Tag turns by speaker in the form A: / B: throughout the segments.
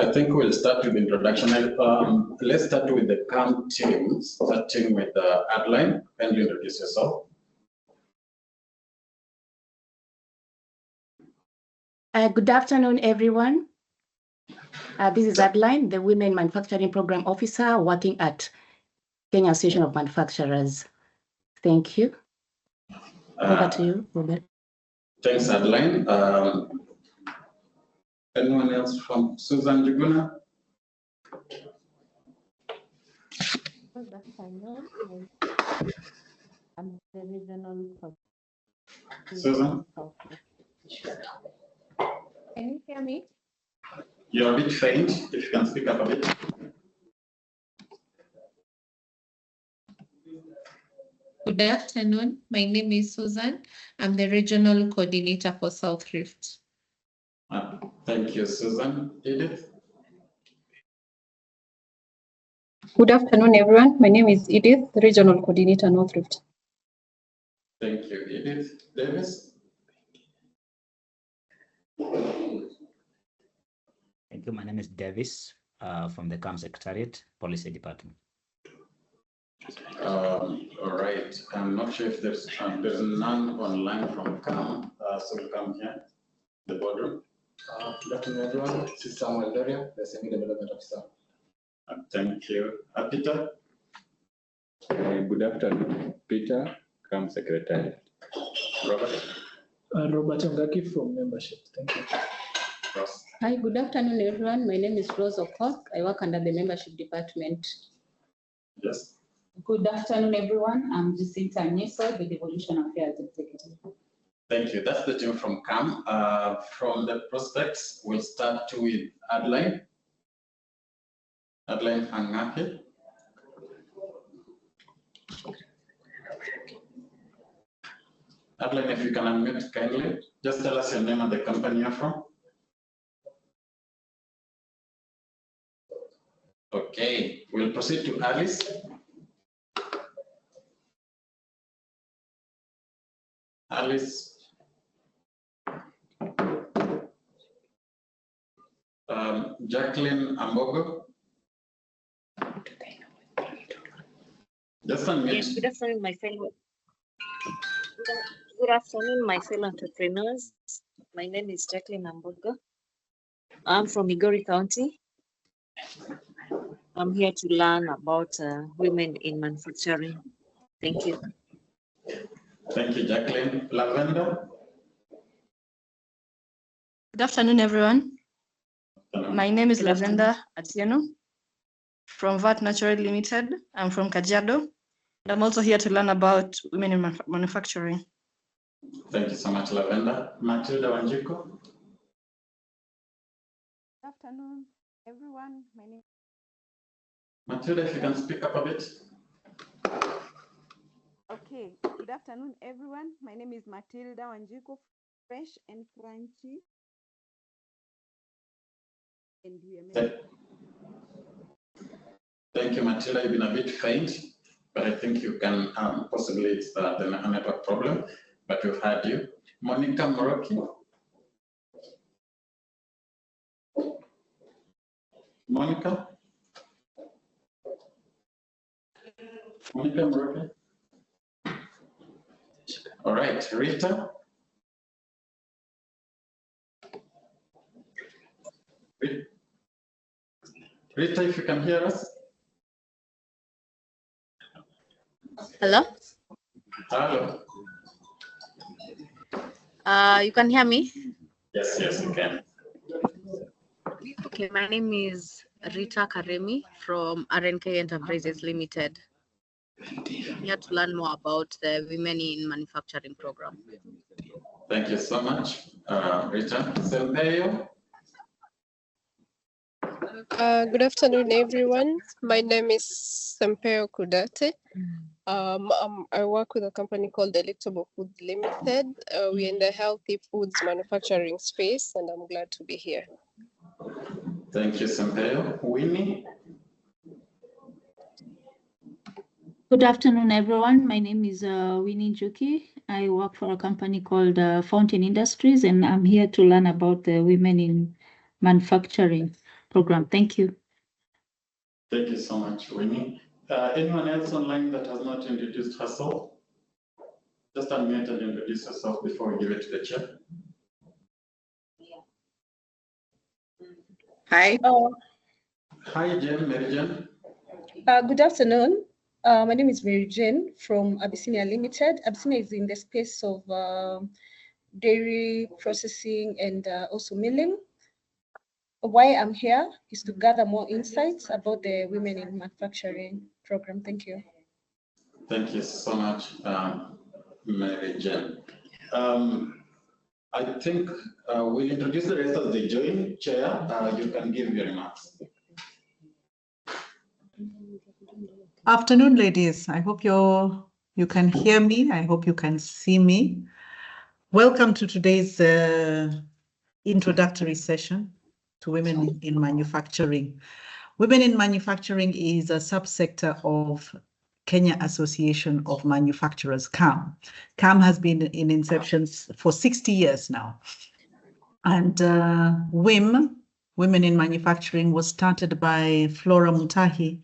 A: I think we'll start with introduction. Let's start with the CAM team, starting with Adeline. Can you introduce yourself?
B: Good afternoon, everyone. This is Adeline, the Women Manufacturing Program Officer working at Kenya Association of Manufacturers. Thank you. Over to you, Robert.
A: Thanks, Adeline. Anyone else from Susan Juguna?
C: I'm the regional.
A: Susan?
C: Can you hear me?
A: You're a bit faint, if you can speak up a bit.
C: Good afternoon. My name is Susan. I'm the regional coordinator for South Rift.
A: Thank you, Susan. Edith?
D: Good afternoon, everyone. My name is Edith, regional coordinator, North Rift.
A: Thank you, Edith. Davis?
E: Thank you. My name is Davis from the CAM Secretariat, Policy Department.
A: All right. I'm not sure if there's none online from CAM, so we'll come here, the boardroom.
F: Good afternoon, everyone. This is Samuel Doria, the Semi Development Officer.
A: Thank you. Peter?
G: Good afternoon, Peter, CAM Secretary.
A: Robert?
F: Robert Ongaki from Membership. Thank you.
A: Ross?
H: Hi, good afternoon, everyone. My name is Rose Okok. I work under the Membership Department.
A: Yes.
H: Good afternoon, everyone. I'm Jacinta Nyeso, the Devolution Affairs Executive.
A: Thank you. That's the team from CAM. From the prospects, we'll start with Adeline. Adeline Hangaki. Adeline, if you can unmute kindly, just tell us your name and the company you're from. Okay, we'll proceed to Alice. Alice. Jacqueline Ambogo. Just unmute.
I: Yes, good afternoon, my fellow. Good afternoon, my fellow entrepreneurs. My name is Jacqueline Ambogo. I'm from Migori County. I'm here to learn about women in manufacturing. Thank you.
A: Thank you, Jacqueline. Lavender.
J: Good afternoon, everyone. My name is Lavender Atieno from VAT Natural Limited. I'm from Kajiado, and I'm also here to learn about women in manufacturing.
A: Thank you so much, Lavender. Matilda Wanjiko.
K: Good afternoon, everyone. My name.
A: Matilda, if you can speak up a bit.
K: Okay. Good afternoon, everyone. My name is Matilda Wanjiko, fresh and crunchy. And
A: Thank you, Matilda. You've been a bit faint, but I think you can possibly it's the network problem, but we've had you. Monica Moroki. Monica? Monica Moroki? All right, Rita? Rita, if you can hear us.
L: Hello?
A: Hello.
L: You can hear me?
A: Yes, you can.
L: Okay, my name is Rita Karemi from RNK Enterprises Limited. I'm here to learn more about the Women in Manufacturing program.
A: Thank you so much, Rita. Sempeyo.
M: Good afternoon, everyone. My name is Sampeo Kudate. I work with a company called Electable Foods Limited. We're in the healthy foods manufacturing space, and I'm glad to be here.
A: Thank you, Sampeo. Winnie?
N: Good afternoon, everyone. My name is Winnie Juki. I work for a company called Fountain Industries, and I'm here to learn about the women in manufacturing. program. Thank you.
A: Thank you so much, Winnie. Anyone else online that has not introduced herself? Just unmute and introduce yourself before we give it to the chair.
O: Hi.
A: Hi, Jen, Mary Jen.
O: Good afternoon. My name is Mary Jane from Abyssinia Limited. Abyssinia is in the space of dairy processing and also milling. Why I'm here is to gather more insights about the Women in Manufacturing program. Thank you.
A: Thank you so much, Mary Jane. I think we'll introduce the rest as they join. Chair, you can give your remarks.
P: Afternoon, ladies. I hope you can hear me. I hope you can see me. Welcome to today's introductory session to Women in Manufacturing. Women in Manufacturing is a subsector of Kenya Association of Manufacturers, CAM. CAM has been in inception for 60 years now. And WIM, Women in Manufacturing, was started by Flora Mutahi,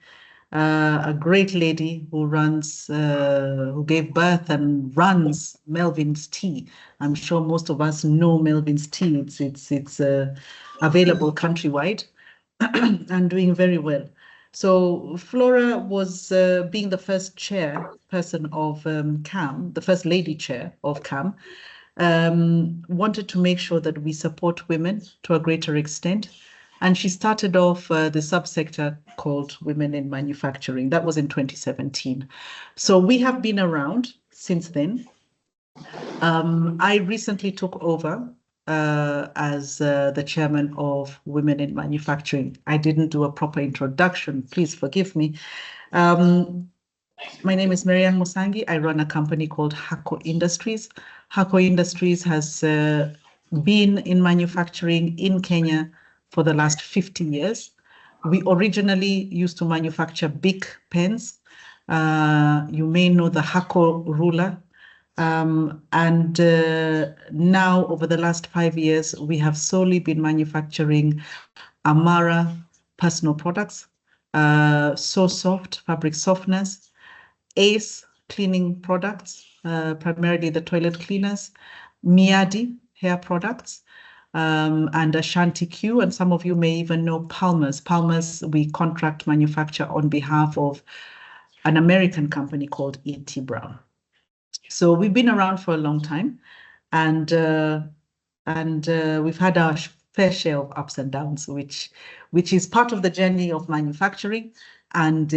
P: a great lady who runs, who gave birth and runs Melvin's Tea. I'm sure most of us know Melvin's Tea. It's available countrywide and doing very well. So Flora was being the first chairperson of CAM, the first lady chair of CAM, wanted to make sure that we support women to a greater extent. And she started off the subsector called Women in Manufacturing. That was in 2017. So we have been around since then. I recently took over as the chairman of Women in Manufacturing. I didn't do a proper introduction. Please forgive me. My name is Marianne Musangi. I run a company called Hako Industries. Hako Industries has been in manufacturing in Kenya for the last 50 years. We originally used to manufacture big pens. You may know the Hako ruler. And now, over the last 5 years, we have solely been manufacturing Amara personal products, So Soft fabric softeners, Ace cleaning products, primarily the toilet cleaners, Miadi hair products, and Ashanti Q, and some of you may even know Palmer's. Palmer's, we contract manufacture on behalf of an American company called E.T. Brown. So we've been around for a long time, and we've had our fair share of ups and downs, which is part of the journey of manufacturing, and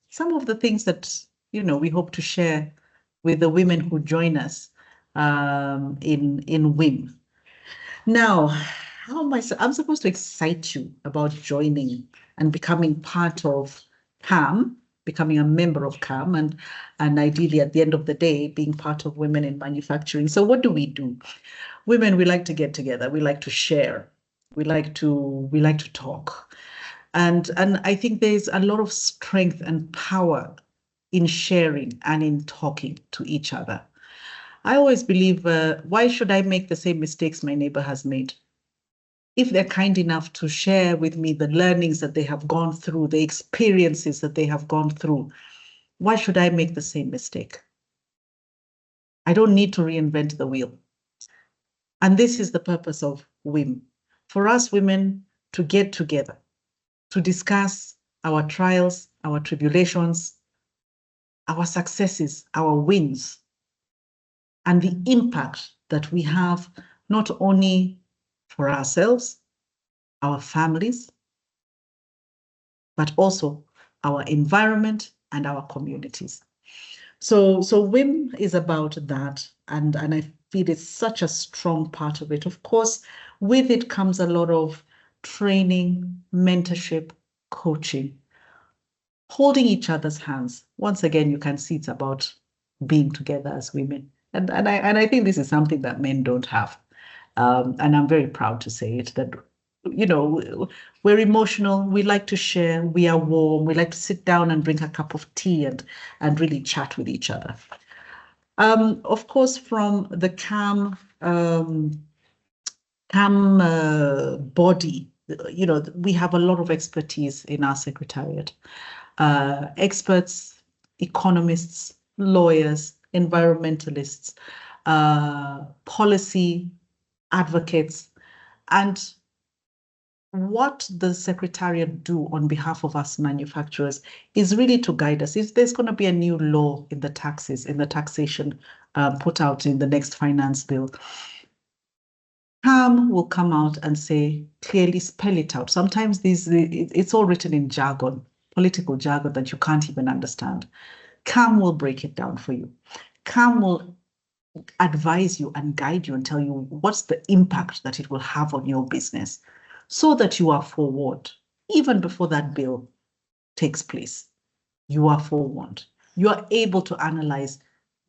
P: some of the things that we hope to share with the women who join us in WIM. Now, how am I'm supposed to excite you about joining and becoming part of CAM, becoming a member of CAM, and ideally at the end of the day, being part of Women in Manufacturing. So what do? Women, we like to get together. We like to share. We like to talk. And I think there's a lot of strength and power in sharing and in talking to each other. I always believe, why should I make the same mistakes my neighbor has made? If they're kind enough to share with me the learnings that they have gone through, the experiences that they have gone through, why should I make the same mistake? I don't need to reinvent the wheel. And this is the purpose of WIM, for us women to get together, to discuss our trials, our tribulations, our successes, our wins, and the impact that we have not only for ourselves, our families, but also our environment and our communities. So WIM is about that, and I feel it's such a strong part of it. Of course, with it comes a lot of training, mentorship, coaching, holding each other's hands. Once again, you can see it's about being together as women. And I think this is something that men don't have. And I'm very proud to say it, that, we're emotional, we like to share, we are warm, we like to sit down and drink a cup of tea and really chat with each other. Of course, from the CAM body, we have a lot of expertise in our secretariat. Experts, economists, lawyers, environmentalists, policy advocates, and what the Secretariat do on behalf of us manufacturers is really to guide us. If there's going to be a new law in the taxes, in the taxation put out in the next finance bill, CAM will come out and say, clearly spell it out. Sometimes it's all written in jargon, political jargon that you can't even understand. CAM will break it down for you. CAM will advise you and guide you and tell you what's the impact that it will have on your business, so that you are forewarned. Even before that bill takes place, you are forewarned. You are able to analyze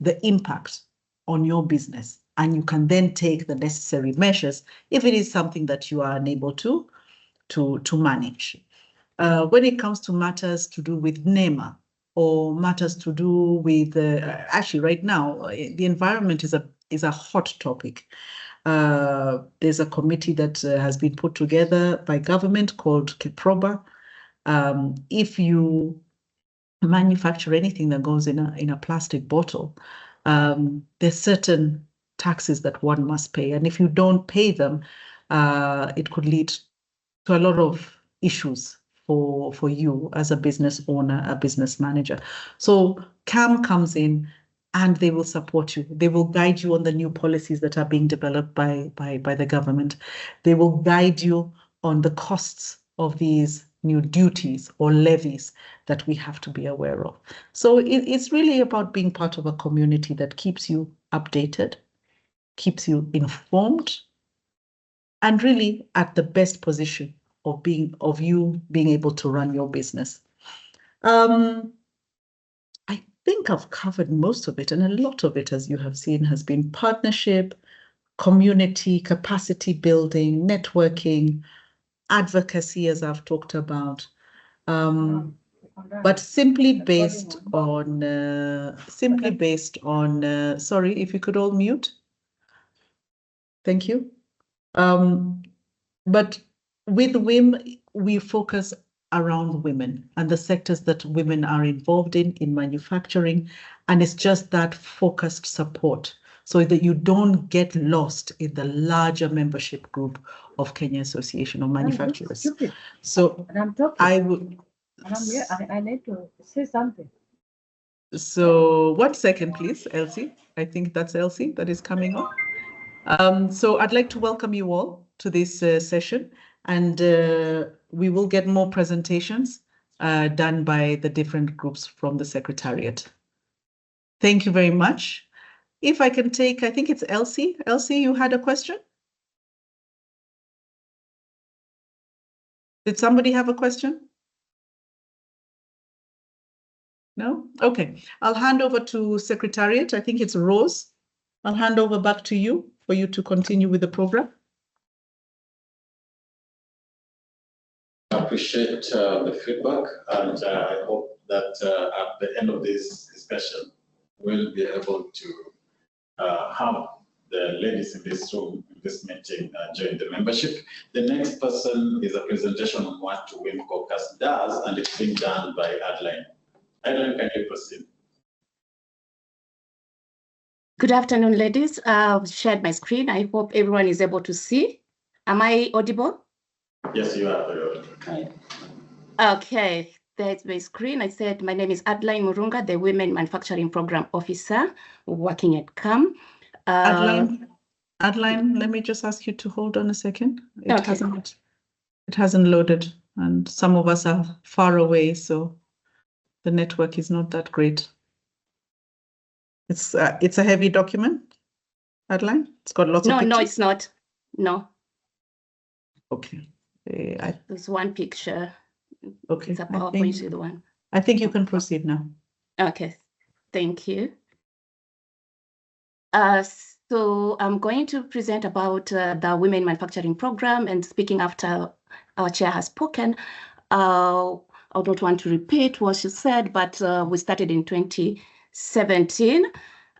P: the impact on your business, and you can then take the necessary measures if it is something that you are unable to manage. When it comes to matters to do with NEMA or matters to do with, actually right now, the environment is a hot topic. There's a committee that has been put together by government called KEPROBA. If you manufacture anything that goes in a plastic bottle, there's certain taxes that one must pay, and if you don't pay them, it could lead to a lot of issues for you as a business owner, a business manager. So CAM comes in and they will support you. They will guide you on the new policies that are being developed by the government. They will guide you on the costs of these new duties or levies that we have to be aware of. So it's really about being part of a community that keeps you updated, keeps you informed, and really at the best position of you being able to run your business. I think I've covered most of it, and a lot of it, as you have seen, has been partnership, community, capacity building, networking, advocacy, as I've talked about. But simply based on, sorry, if you could all mute. Thank you. But with WIM, we focus around women and the sectors that women are involved in manufacturing, and it's just that focused support so that you don't get lost in the larger membership group of Kenya Association of Manufacturers. So I would.
Q: And I'm here. I need to say something.
P: So 1 second, please, Elsie. I think that's Elsie that is coming on. So I'd like to welcome you all to this session, and we will get more presentations done by the different groups from the Secretariat. Thank you very much. If I can take, I think it's Elsie. Elsie, you had a question? Did somebody have a question? No? Okay. I'll hand over to Secretariat. I think it's Rose. I'll hand over back to you for you to continue with the program.
A: I appreciate the feedback, and I hope that at the end of this discussion, we'll be able to have the ladies in this room, in this meeting, join the membership. The next person is a presentation on what WIM Caucus does, and it's being done by Adeline. Adeline, can you proceed?
B: Good afternoon, ladies. I've shared my screen. I hope everyone is able to see. Am I audible?
A: Yes, you are very audible.
B: Okay, there's my screen. I said my name is Adeline Murunga, the Women Manufacturing Program Officer working at CAM.
P: Adeline, let me just ask you to hold on a second. It hasn't loaded, and some of us are far away, so the network is not that great. It's a heavy document, Adeline. It's got lots of pictures.
B: No, it's not. No.
P: Okay.
B: There's one picture.
P: Okay.
B: It's a PowerPoint with one.
P: I think you can proceed now.
B: Okay. Thank you. So I'm going to present about the Women Manufacturing Program, and speaking after our chair has spoken. I don't want to repeat what she said, but we started in 2017.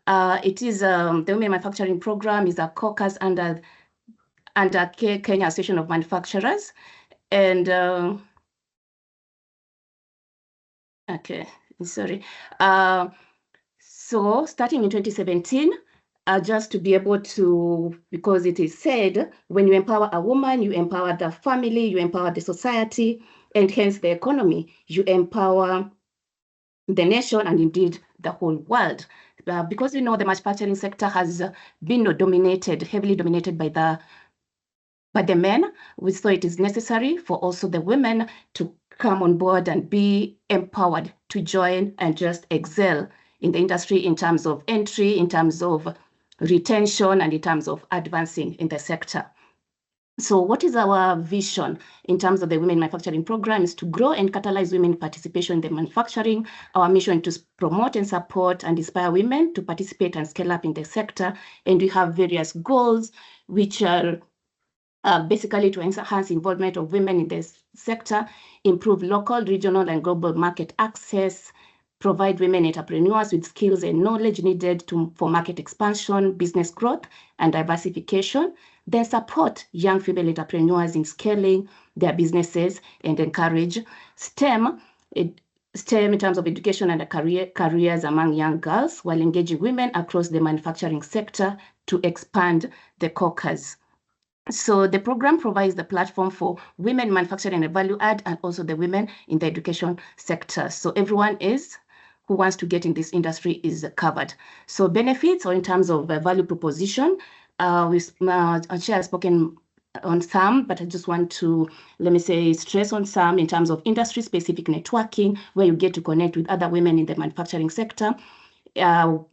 B: It is the Women Manufacturing Program is a caucus under Kenya Association of Manufacturers, And okay, sorry. So starting in 2017, just to be able to, because it is said, when you empower a woman, you empower the family, you empower the society, and hence the economy. You empower the nation and indeed the whole world. Because the manufacturing sector has been heavily dominated by the men, we saw it is necessary for also the women to come on board and be empowered to join and just excel in the industry in terms of entry, in terms of retention, and in terms of advancing in the sector. So what is our vision in terms of the Women Manufacturing Program is to grow and catalyze women participation in the manufacturing. Our mission is to promote and support and inspire women to participate and scale up in the sector. And we have various goals, which are basically to enhance involvement of women in this sector, improve local, regional, and global market access, provide women entrepreneurs with skills and knowledge needed for market expansion, business growth, and diversification, then support young female entrepreneurs in scaling their businesses and encourage STEM in terms of education and careers among young girls, while engaging women across the manufacturing sector to expand the caucus. So the program provides the platform for women manufacturing and value add, and also the women in the education sector. So everyone who wants to get in this industry is covered. So benefits, or in terms of value proposition, Chair has spoken on some, but I just want to, stress on some in terms of industry-specific networking, where you get to connect with other women in the manufacturing sector. And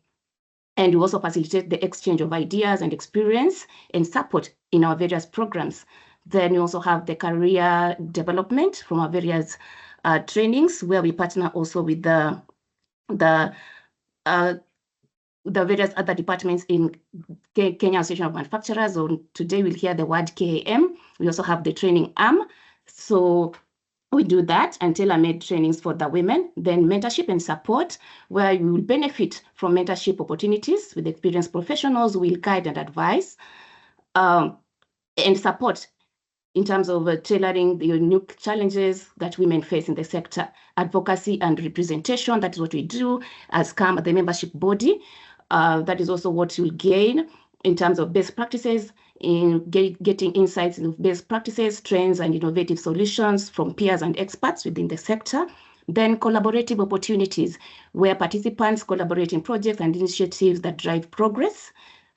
B: we also facilitate the exchange of ideas and experience and support in our various programs. Then we also have the career development from our various trainings, where we partner also with the various other departments in Kenya Association of Manufacturers. So today we'll hear the word KAM. We also have the training arm. So we do that and tailor-made trainings for the women. Then mentorship and support, where you will benefit from mentorship opportunities with experienced professionals who will guide and advise, and support in terms of tailoring the unique challenges that women face in the sector. Advocacy and representation, that is what we do as CAM, the membership body. That is also what you'll gain in terms of best practices, in getting insights into best practices, trends, and innovative solutions from peers and experts within the sector. Then collaborative opportunities, where participants collaborate in projects and initiatives that drive progress.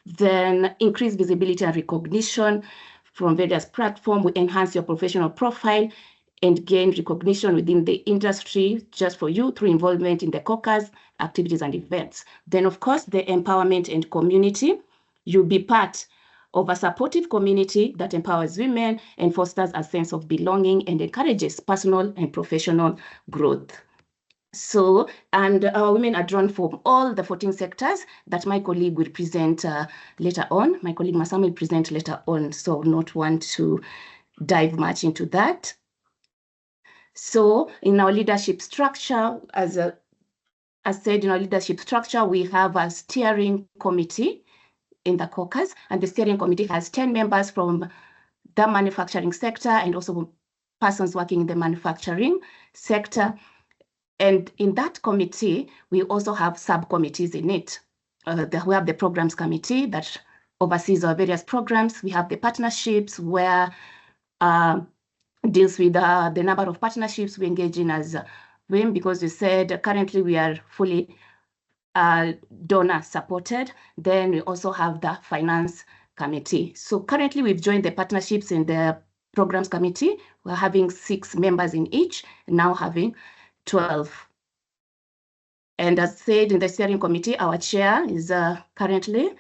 B: Then increased visibility and recognition from various platforms. We enhance your professional profile and gain recognition within the industry just for you through involvement in the caucus, activities, and events. Then, of course, the empowerment and community. You'll be part of a supportive community that empowers women and fosters a sense of belonging and encourages personal and professional growth. So, and our women are drawn from all the 14 sectors that my colleague will present later on. My colleague Masam will present later on, so I will not want to dive much into that. So in our leadership structure, as said, in our leadership structure, we have a steering committee in the caucus, and the steering committee has 10 members from the manufacturing sector and also persons working in the manufacturing sector. And in that committee, we also have subcommittees in it. We have the programs committee that oversees our various programs. We have the partnerships, where deals with the number of partnerships we engage in as WIM, because we said currently we are fully donor supported. Then we also have the finance committee. So currently we've joined the partnerships in the programs committee. We're having 6 members in each, now having 12. And as said, in the steering committee, our chair is currently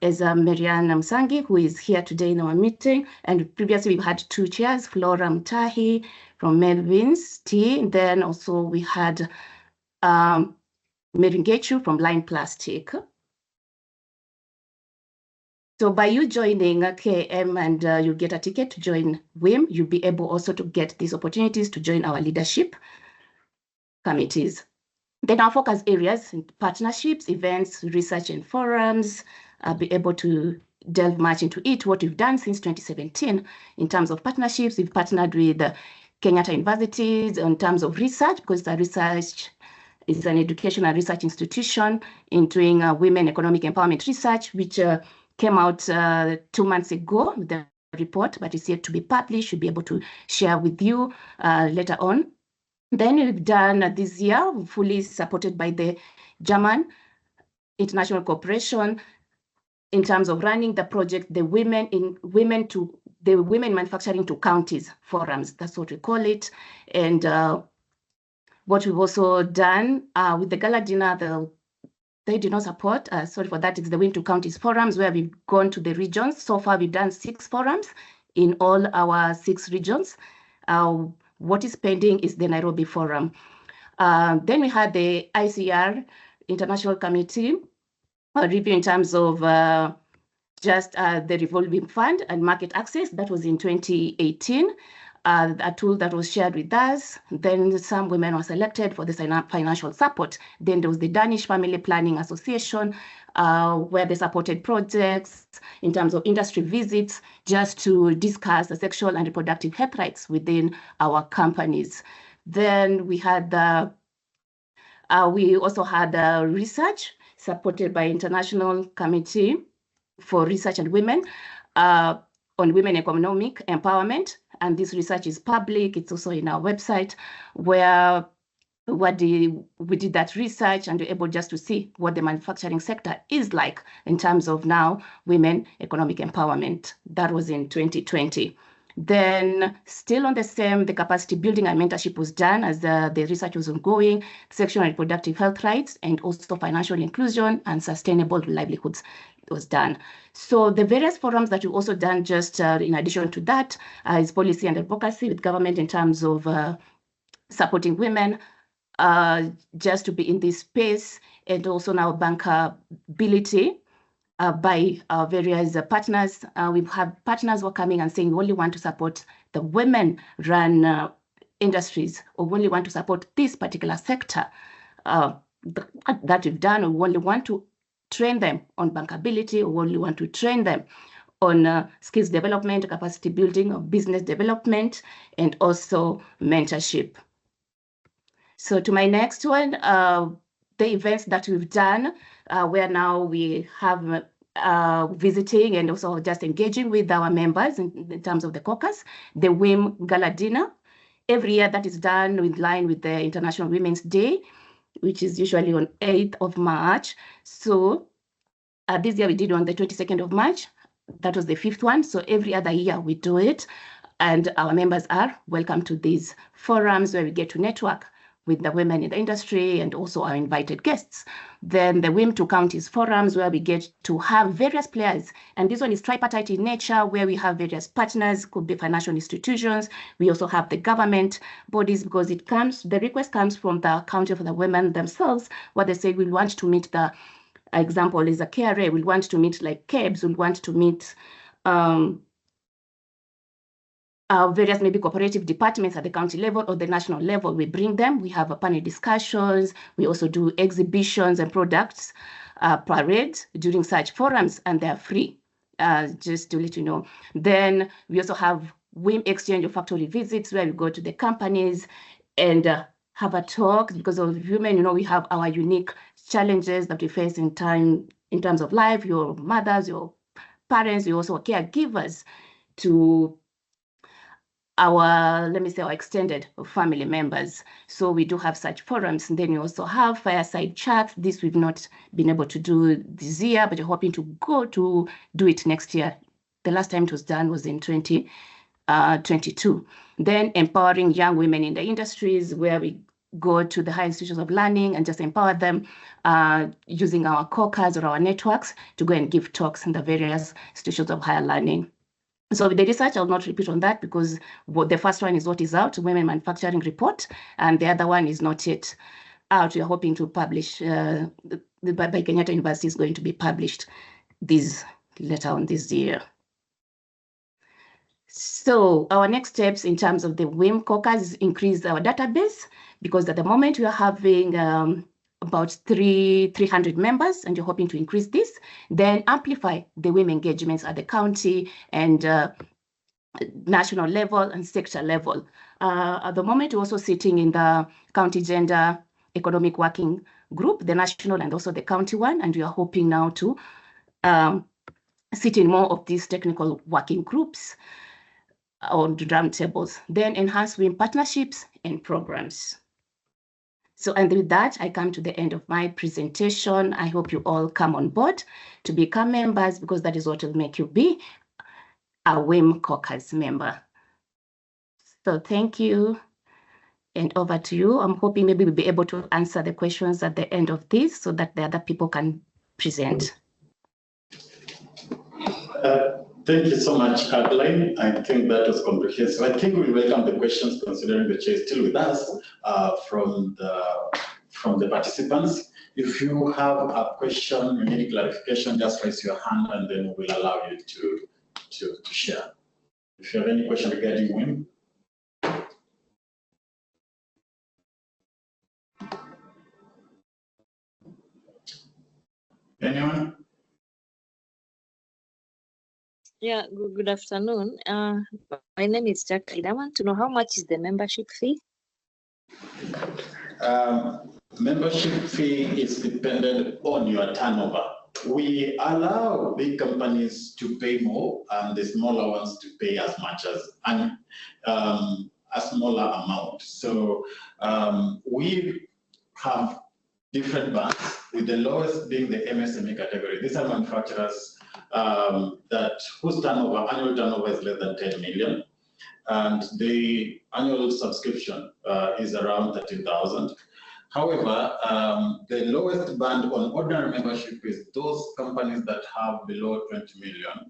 B: Marianne Msangi, who is here today in our meeting. And previously we've had 2 chairs, Flora Mtahi from Melvin's Tea. Then also we had Mary Ngechu from Line Plastic. So by you joining KM and you get a ticket to join WIM, you'll be able also to get these opportunities to join our leadership committees. Then our focus areas, partnerships, events, research, and forums, be able to delve much into it, what we've done since 2017 in terms of partnerships. We've partnered with Kenyatta universities in terms of research, because the research is an educational research institution in doing women economic empowerment research, which came out 2 months ago with the report, but it's yet to be published. Should be able to share with you later on. Then we've done this year, fully supported by the German International Corporation, in terms of running the project, the women manufacturing to counties forums. That's what we call it. And what we've also done with the gala dinner, they did not support. Sorry for that. It's the WIM to counties forums, where we've gone to the regions. So far, we've done 6 forums in all our 6 regions. What is pending is the Nairobi forum. Then we had the ICR International Committee review in terms of just the revolving fund and market access. That was in 2018, a tool that was shared with us. Then some women were selected for the financial support. Then there was the Danish Family Planning Association, where they supported projects in terms of industry visits, just to discuss the sexual and reproductive health rights within our companies. Then we had we also had research supported by International Committee for Research and Women on women economic empowerment. And this research is public. It's also in our website, where we did that research and we're able just to see what the manufacturing sector is like in terms of now women economic empowerment. That was in 2020. Then still on the same, the capacity building and mentorship was done as the research was ongoing, sexual and reproductive health rights, and also financial inclusion and sustainable livelihoods was done. So the various forums that we've also done, just in addition to that, is policy and advocacy with government in terms of supporting women, just to be in this space, and also now bankability by our various partners. We've had partners who are coming and saying, we only want to support the women-run industries, or we only want to support this particular sector that we've done, or we only want to train them on bankability, or we only want to train them on skills development, capacity building, or business development, and also mentorship. So to my next one, the events that we've done, where now we have visiting and also just engaging with our members in terms of the caucus, the WIM Gala Dinner. Every year that is done in line with the International Women's Day, which is usually on 8th of March. So this year we did on the 22nd of March. That was the 5th one. So every other year we do it. And our members are welcome to these forums where we get to network with the women in the industry and also our invited guests. Then the WIM to Counties forums, where we get to have various players. And this one is tripartite in nature, where we have various partners, could be financial institutions. We also have the government bodies, because the request comes from the Council for the Women themselves, where they say we want to meet the example is a KRA, we want to meet like KEBS, we want to meet various maybe cooperative departments at the county level or the national level. We bring them, we have a panel discussions, we also do exhibitions and products, parades during such forums, and they're free, just to let you know. Then we also have WIM exchange or factory visits, where we go to the companies and have a talk, because of women, we have our unique challenges that we face in terms of life, your mothers, your parents, you also are caregivers to our, let me say, our extended family members. So we do have such forums. And then we also have fireside chats. This we've not been able to do this year, but we're hoping to go to do it next year. The last time it was done was in 2022. Then empowering young women in the industries, where we go to the higher institutions of learning and just empower them using our caucus or our networks to go and give talks in the various institutions of higher learning. So with the research, I'll not repeat on that, because the first one is what is out, Women Manufacturing Report, and the other one is not yet out. We're hoping to publish, by Kenyatta University is going to be published later on this year. So our next steps in terms of the WIM caucus is increase our database, because at the moment we are having about 300 members, and you're hoping to increase this. Then amplify the WIM engagements at the county and national level and sector level. At the moment, we're also sitting in the County Gender Economic Working Group, the national and also the county one, and we are hoping now to sit in more of these technical working groups on the round tables. Then enhance WIM partnerships and programs. So, and with that, I come to the end of my presentation. I hope you all come on board to become members, because that is what will make you be a WIM caucus member. So thank you, and over to you. I'm hoping maybe we'll be able to answer the questions at the end of this so that the other people can present.
A: Thank you so much, Adeline. I think that was comprehensive. I think we welcome the questions, considering the chair is still with us, from the participants. If you have a question, you need clarification, just raise your hand and then we'll allow you to share. If you have any question regarding WIM. Anyone?
I: Yeah, good afternoon. My name is Jacqueline. I want to know how much is the membership fee?
A: Membership fee is dependent on your turnover. We allow big companies to pay more and the smaller ones to pay as much as a smaller amount. So we have different bands, with the lowest being the MSME category. These are manufacturers whose annual turnover is less than 10 million. And the annual subscription is around 13,000. However, the lowest band on ordinary membership is those companies that have below 20 million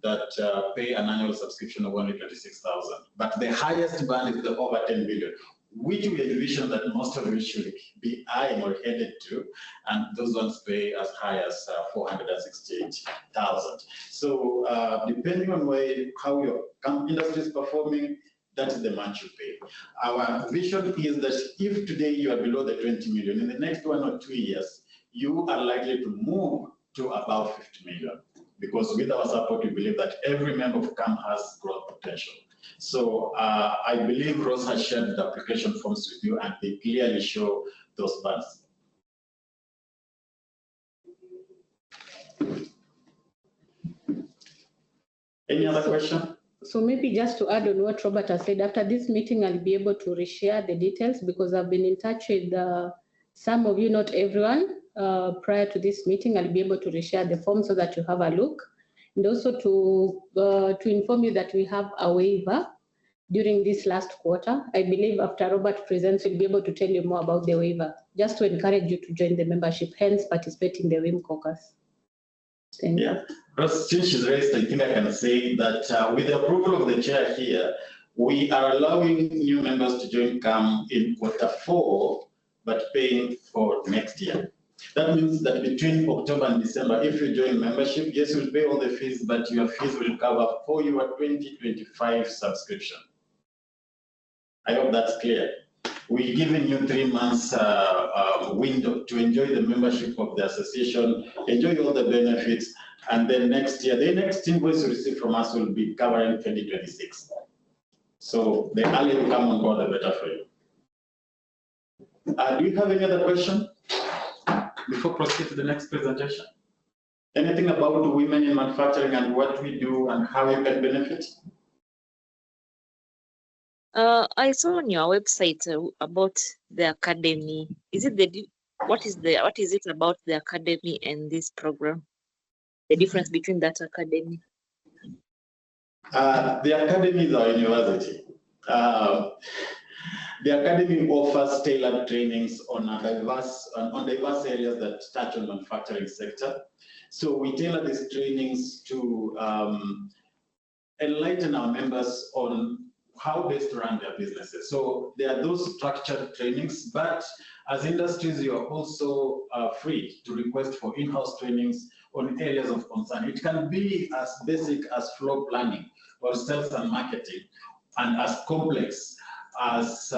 A: that pay an annual subscription of only 26,000. But the highest band is the over 10 million, which we envision that most of you should be eyeing or headed to, and those ones pay as high as 468,000. So depending on how your industry is performing, that is the amount you pay. Our vision is that if today you are below the 20 million, in the next 1 or 2 years, you are likely to move to about 50 million. Because with our support, we believe that every member of CAM has growth potential. So I believe Rose has shared the application forms with you, and they clearly show those bands. Any other question?
R: So maybe just to add on what Robert has said, after this meeting, I'll be able to reshare the details, because I've been in touch with some of you, not everyone. Prior to this meeting, I'll be able to reshare the form so that you have a look. And also to inform you that we have a waiver during this last quarter. I believe after Robert presents, we'll be able to tell you more about the waiver, just to encourage you to join the membership, hence participate in the WIM caucus. Thank you.
A: Because since she's raised, I think I can say that with the approval of the chair here, we are allowing new members to join CAM in Q4, but paying for next year. That means that between October and December, if you join membership, yes, you'll pay all the fees, but your fees will cover for your 2025 subscription. I hope that's clear. We're giving you 3 months window to enjoy the membership of the association, enjoy all the benefits, and then next year, the next invoice you receive from us will be covering 2026. So the earlier you come on board, the better for you. Do you have any other question before proceed to the next presentation? Anything about women in manufacturing and what we do and how you can benefit?
I: I saw on your website about the academy. What is it about the academy and this program? The difference between that academy?
A: The academy is our university. The academy offers tailored trainings on diverse areas that touch on manufacturing sector. So we tailor these trainings to enlighten our members on how best to run their businesses. So there are those structured trainings, but as industries, you are also free to request for in-house trainings on areas of concern. It can be as basic as floor planning or sales and marketing, and as complex as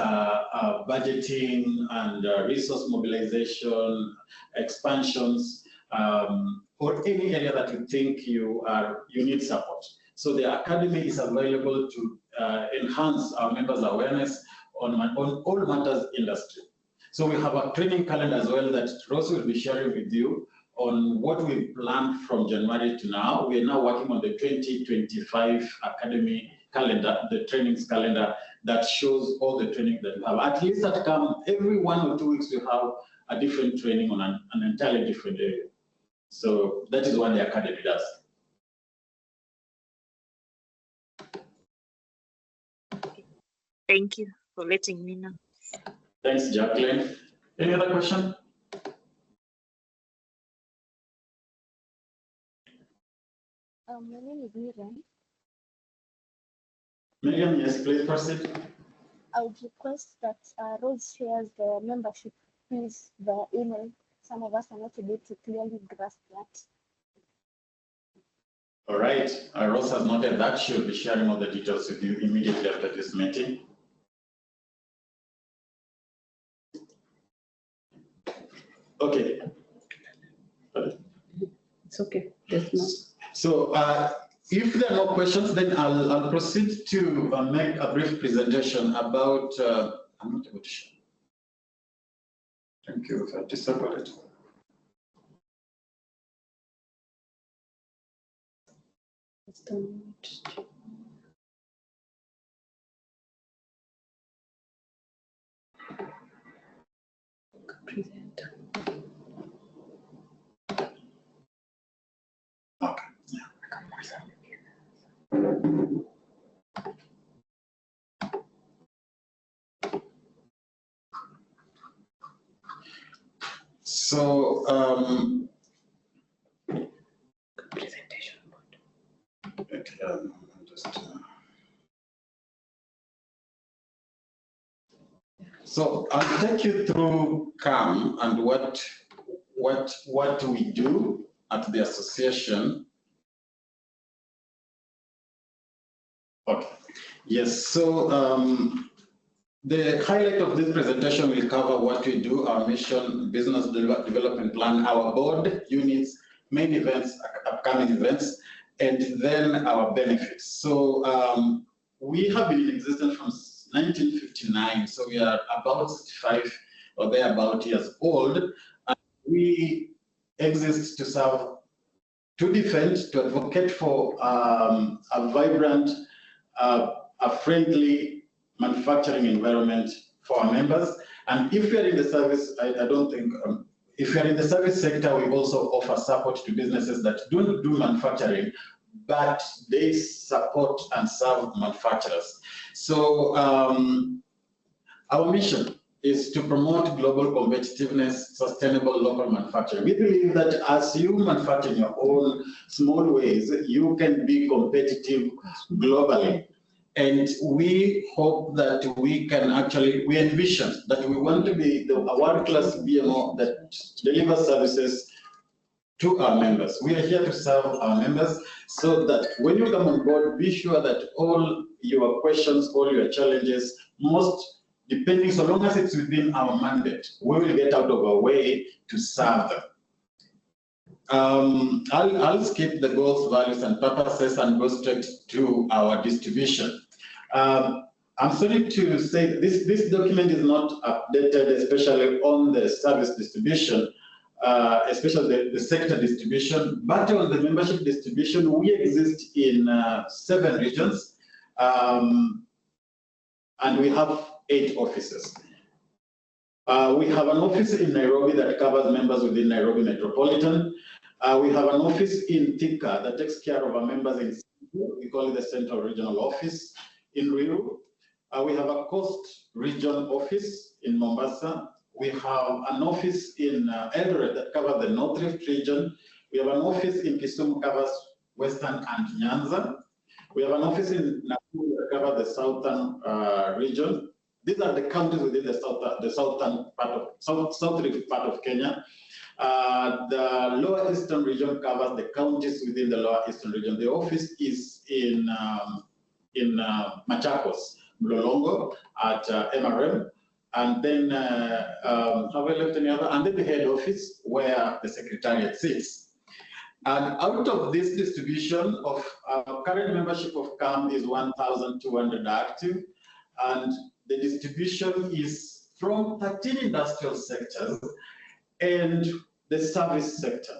A: budgeting and resource mobilization, expansions, or any area that you think you need support. So the academy is available to enhance our members' awareness on all matters industry. So we have a training calendar as well that Rose will be sharing with you on what we planned from January to now. We are now working on the 2025 academy calendar, the trainings calendar that shows all the training that we have. At least every 1 or 2 weeks, we have a different training on an entirely different area. So that is what the academy does.
I: Thank you for letting me know.
A: Thanks, Jacqueline. Any other question?
S: My name is Miriam.
A: Miriam, yes, please proceed.
S: I would request that Rose shares the membership fees via email. Some of us are not able to clearly grasp that.
A: All right, Rose has noted that. She'll be sharing all the details with you immediately after this meeting. Okay.
R: It's okay. There's no.
A: So if there are no questions, then I'll proceed to make a brief presentation about, I'm not able to share. Thank you for disable it.
R: Present.
A: Okay. So
R: presentation.
A: Okay, so I'll take you through CAM and what we do at the association. Okay. Yes. So the highlight of this presentation will cover what we do, our mission, business development plan, our board units, main events, upcoming events, and then our benefits. So we have been in existence from 1959, so we are about 65 or thereabout years old. And we exist to serve, to defend, to advocate for a vibrant, a friendly manufacturing environment for our members. And if you're in the service, I don't think, if you're in the service sector, we also offer support to businesses that don't do manufacturing, but they support and serve manufacturers. So our mission is to promote global competitiveness, sustainable local manufacturing. We believe that as you manufacture in your own small ways, you can be competitive globally. And we hope that we can actually, we envision that we want to be a world-class BMO that delivers services to our members. We are here to serve our members so that when you come on board, be sure that all your questions, all your challenges, most depending, so long as it's within our mandate, we will get out of our way to serve them. I'll skip the goals, values, and purposes and go straight to our distribution. I'm sorry to say this document is not updated, especially on the service distribution, especially the sector distribution, but on the membership distribution, we exist in 7 regions, and we have 8 offices. We have an office in Nairobi that covers members within Nairobi Metropolitan. We have an office in Thika that takes care of our members in Central. We call it the Central Regional Office in Ruiru. We have a Coast Region office in Mombasa. We have an office in Eldoret that covers the North Rift region. We have an office in Kisumu covers Western and Nyanza. We have an office in Nakuru that covers the Southern region. These are the counties within the southern part of South Rift part of Kenya. The Lower Eastern region covers the counties within the Lower Eastern region. The office is in Machakos. Mlolongo at MRM. And then, have I left any other? And then the head office where the secretariat sits. And out of this distribution of current membership of CAM is 1,200 active. And the distribution is from 13 industrial sectors and the service sector.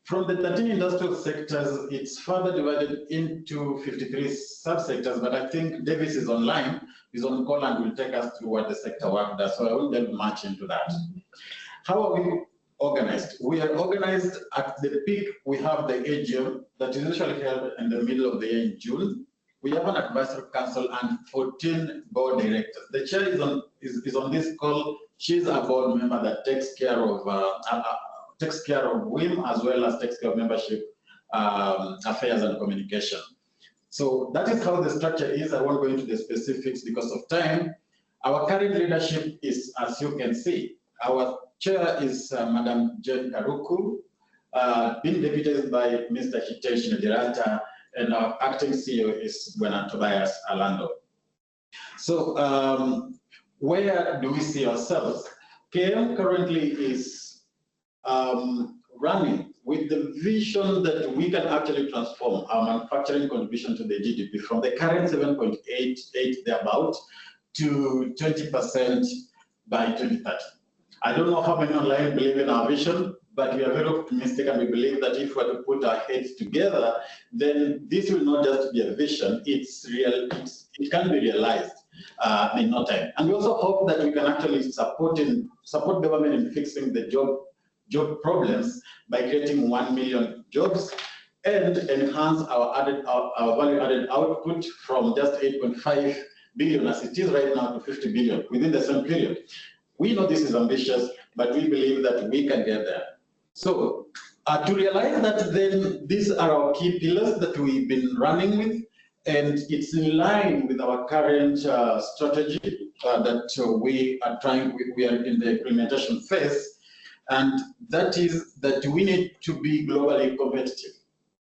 A: From the 13 industrial sectors, it's further divided into 53 subsectors, but I think Davis is online, is on call and will take us through what the sector work does, so I won't delve much into that. How are we organized? We are organized at the peak. We have the AGM that is usually held in the middle of the year in June. We have an advisory council and 14 board directors. The chair is on this call. She's a board member that takes care of WIM as well as takes care of membership affairs and communication. So that is how the structure is. I won't go into the specifics because of time. Our current leadership is, as you can see, our chair is Madam Jen Karuku, being deputized by Mr. Hitesh Ndirata, and our acting CEO is Bwana Tobias Alando. So where do we see ourselves? KM currently is running with the vision that we can actually transform our manufacturing contribution to the GDP from the current 7.88 thereabout to 20% by 2030. I don't know how many online believe in our vision, but we are very optimistic and we believe that if we were to put our heads together, then this will not just be a vision, it's real, it can be realized in no time. And we also hope that we can actually support government in fixing the job problems by creating 1 million jobs and enhance our value-added output from just 8.5 billion as it is right now to 50 billion within the same period. We know this is ambitious, but we believe that we can get there. So to realize that, then these are our key pillars that we've been running with, and it's in line with our current strategy that we are in the implementation phase, and that is that we need to be globally competitive.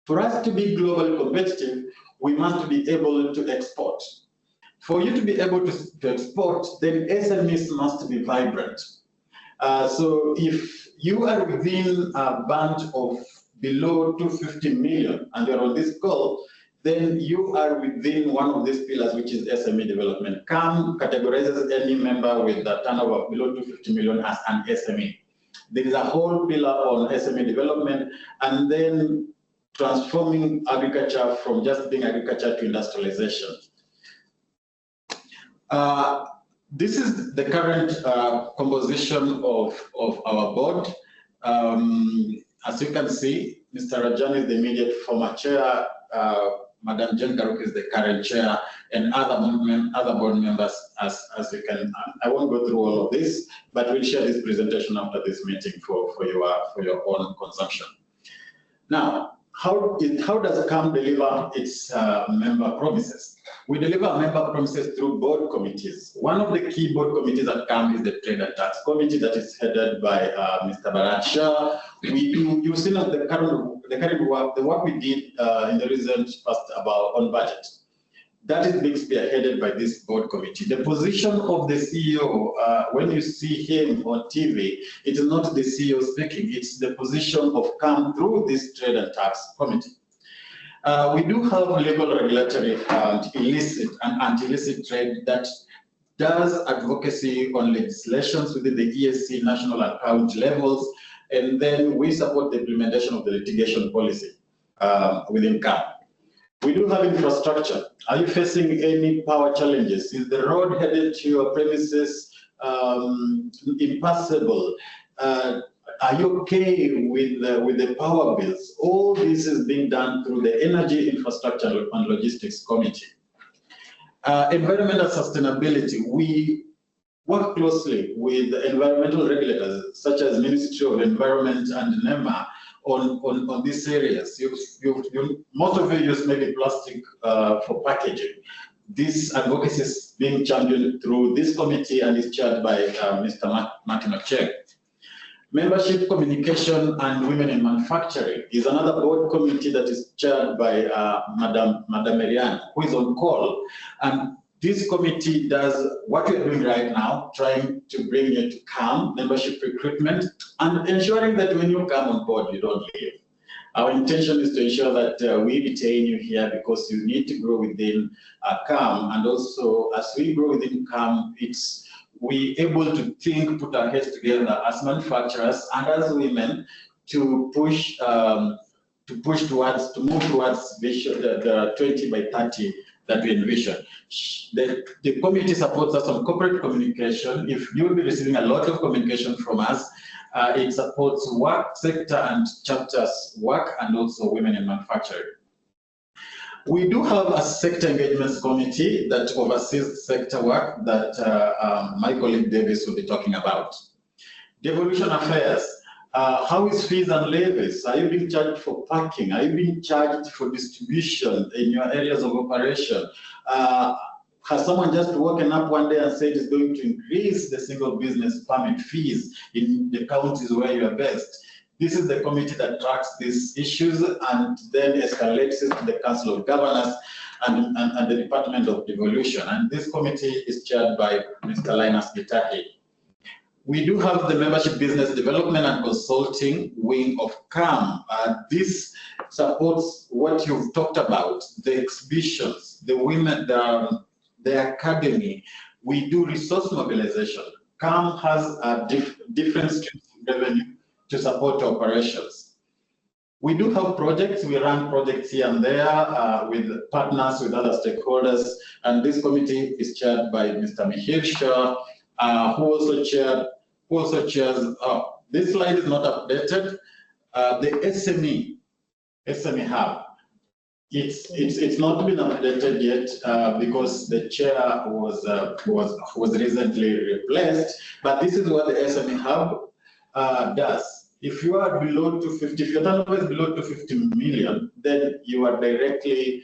A: For us to be globally competitive, we must be able to export. For you to be able to export, then SMEs must be vibrant. So if you are within a band of below 250 million and you're on this call, then you are within one of these pillars, which is SME development. CAM categorizes any member with a turnover below 250 million as an SME. There is a whole pillar on SME development, and then transforming agriculture from just being agriculture to industrialization. This is the current composition of our board. As you can see, Mr. Rajan is the immediate former chair, Madam Jen Karuk is the current chair, and other board members, as you can. I won't go through all of this, but we'll share this presentation after this meeting for your own consumption. Now, how does CAM deliver its member promises? We deliver member promises through board committees. One of the key board committees at CAM is the Trade and Tax Committee that is headed by Mr. Bharat Shah. You've seen the current work, the work we did in the recent past on budget. That is being spearheaded by this board committee. The position of the CEO, when you see him on TV, it is not the CEO speaking, it's the position of CAM through this Trade and Tax Committee. We do have legal, regulatory, and illicit and anti-illicit trade that does advocacy on legislations within the ESC national and county levels, and then we support the implementation of the litigation policy within CAM. We do have infrastructure. Are you facing any power challenges? Is the road headed to your premises impassable? Are you okay with the power bills? All this is being done through the Energy, Infrastructure and Logistics Committee. Environmental sustainability. We work closely with environmental regulators such as Ministry of Environment and NEMA on these areas. Most of you use maybe plastic for packaging. This advocacy is being championed through this committee and is chaired by Mr. Martin Ocheng. Membership, communication, and women in manufacturing is another board committee that is chaired by Madam Marianne, who is on call. And This committee does what we're doing right now, trying to bring you to CAM, membership recruitment, and ensuring that when you come on board, you don't leave. Our intention is to ensure that we retain you here because you need to grow within CAM, and also as we grow within CAM, we able to think, put our heads together as manufacturers and as women to push towards, to move towards vision, the 20 by 30 that we envision. The committee supports us on corporate communication. If you'll be receiving a lot of communication from us, it supports work sector and chapters work and also women in manufacturing. We do have a sector engagements committee that oversees sector work that my colleague Davis will be talking about. Devolution affairs. How is fees and levies? Are you being charged for parking? Are you being charged for distribution in your areas of operation? Has someone just woken up one day and said it's going to increase the single business permit fees in the counties where you are based? This is the committee that tracks these issues and then escalates it to the Council of Governors and the Department of Devolution. And this committee is chaired by Mr. Linus Gitahi. We do have the Membership Business Development and Consulting wing of CAM. This supports what you've talked about, the exhibitions, the women, the academy. We do resource mobilization. CAM has a different streams of revenue to support operations. We do have projects. We run projects here and there with partners, with other stakeholders. And this committee is chaired by Mr. Mihir Shah, who also chairs, this slide is not updated. The SME Hub, it's not been updated yet because the chair was recently replaced, but this is what the SME Hub does. If you are below 250, if your turnover is below 250 million, then you are directly,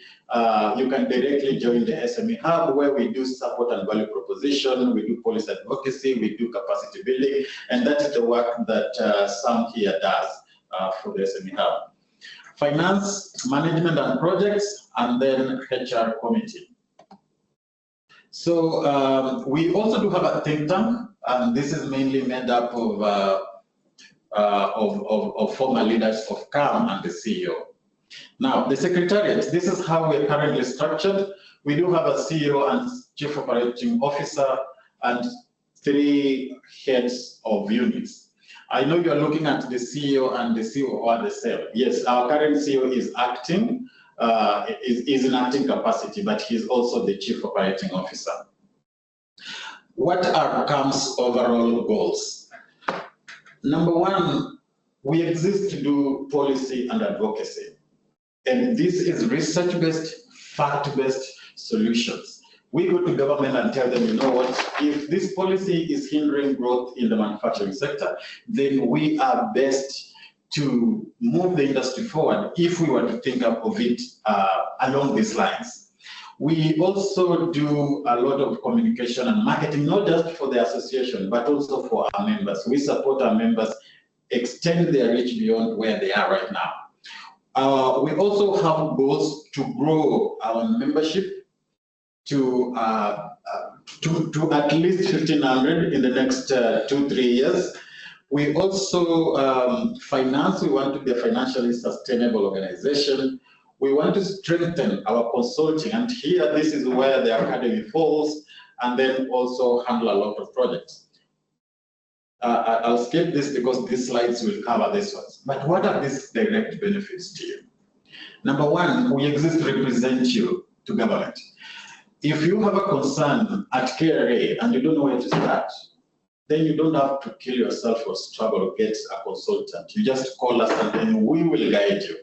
A: you can directly join the SME Hub, where we do support and value proposition, we do policy advocacy, we do capacity building, and that is the work that Sam here does for the SME Hub. Finance, management and projects, and then HR committee. So we also do have a think tank, and this is mainly made up of former leaders of CAM and the CEO. Now, the Secretariat, this is how we're currently structured. We do have a CEO and Chief Operating Officer and 3 heads of units. I know you're looking at the CEO and the COO are the same. Yes, our current CEO is acting, is in acting capacity, but he's also the Chief Operating Officer. What are CAM's overall goals? Number 1, we exist to do policy and advocacy. And this is research-based, fact-based solutions. We go to government and tell them, you know what, if this policy is hindering growth in the manufacturing sector, then we are best to move the industry forward if we were to think of it along these lines. We also do a lot of communication and marketing, not just for the association, but also for our members. We support our members extend their reach beyond where they are right now. We also have goals to grow our membership to at least 1,500 in the next 2-3 years. We also finance, we want to be a financially sustainable organization. We want to strengthen our consulting, and here this is where the academy falls, and then also handle a lot of projects. I'll skip this because these slides will cover this one. But what are these direct benefits to you? Number 1, we exist to represent you to government. If you have a concern at KRA and you don't know where to start, then you don't have to kill yourself or struggle or get a consultant. You just call us and then we will guide you.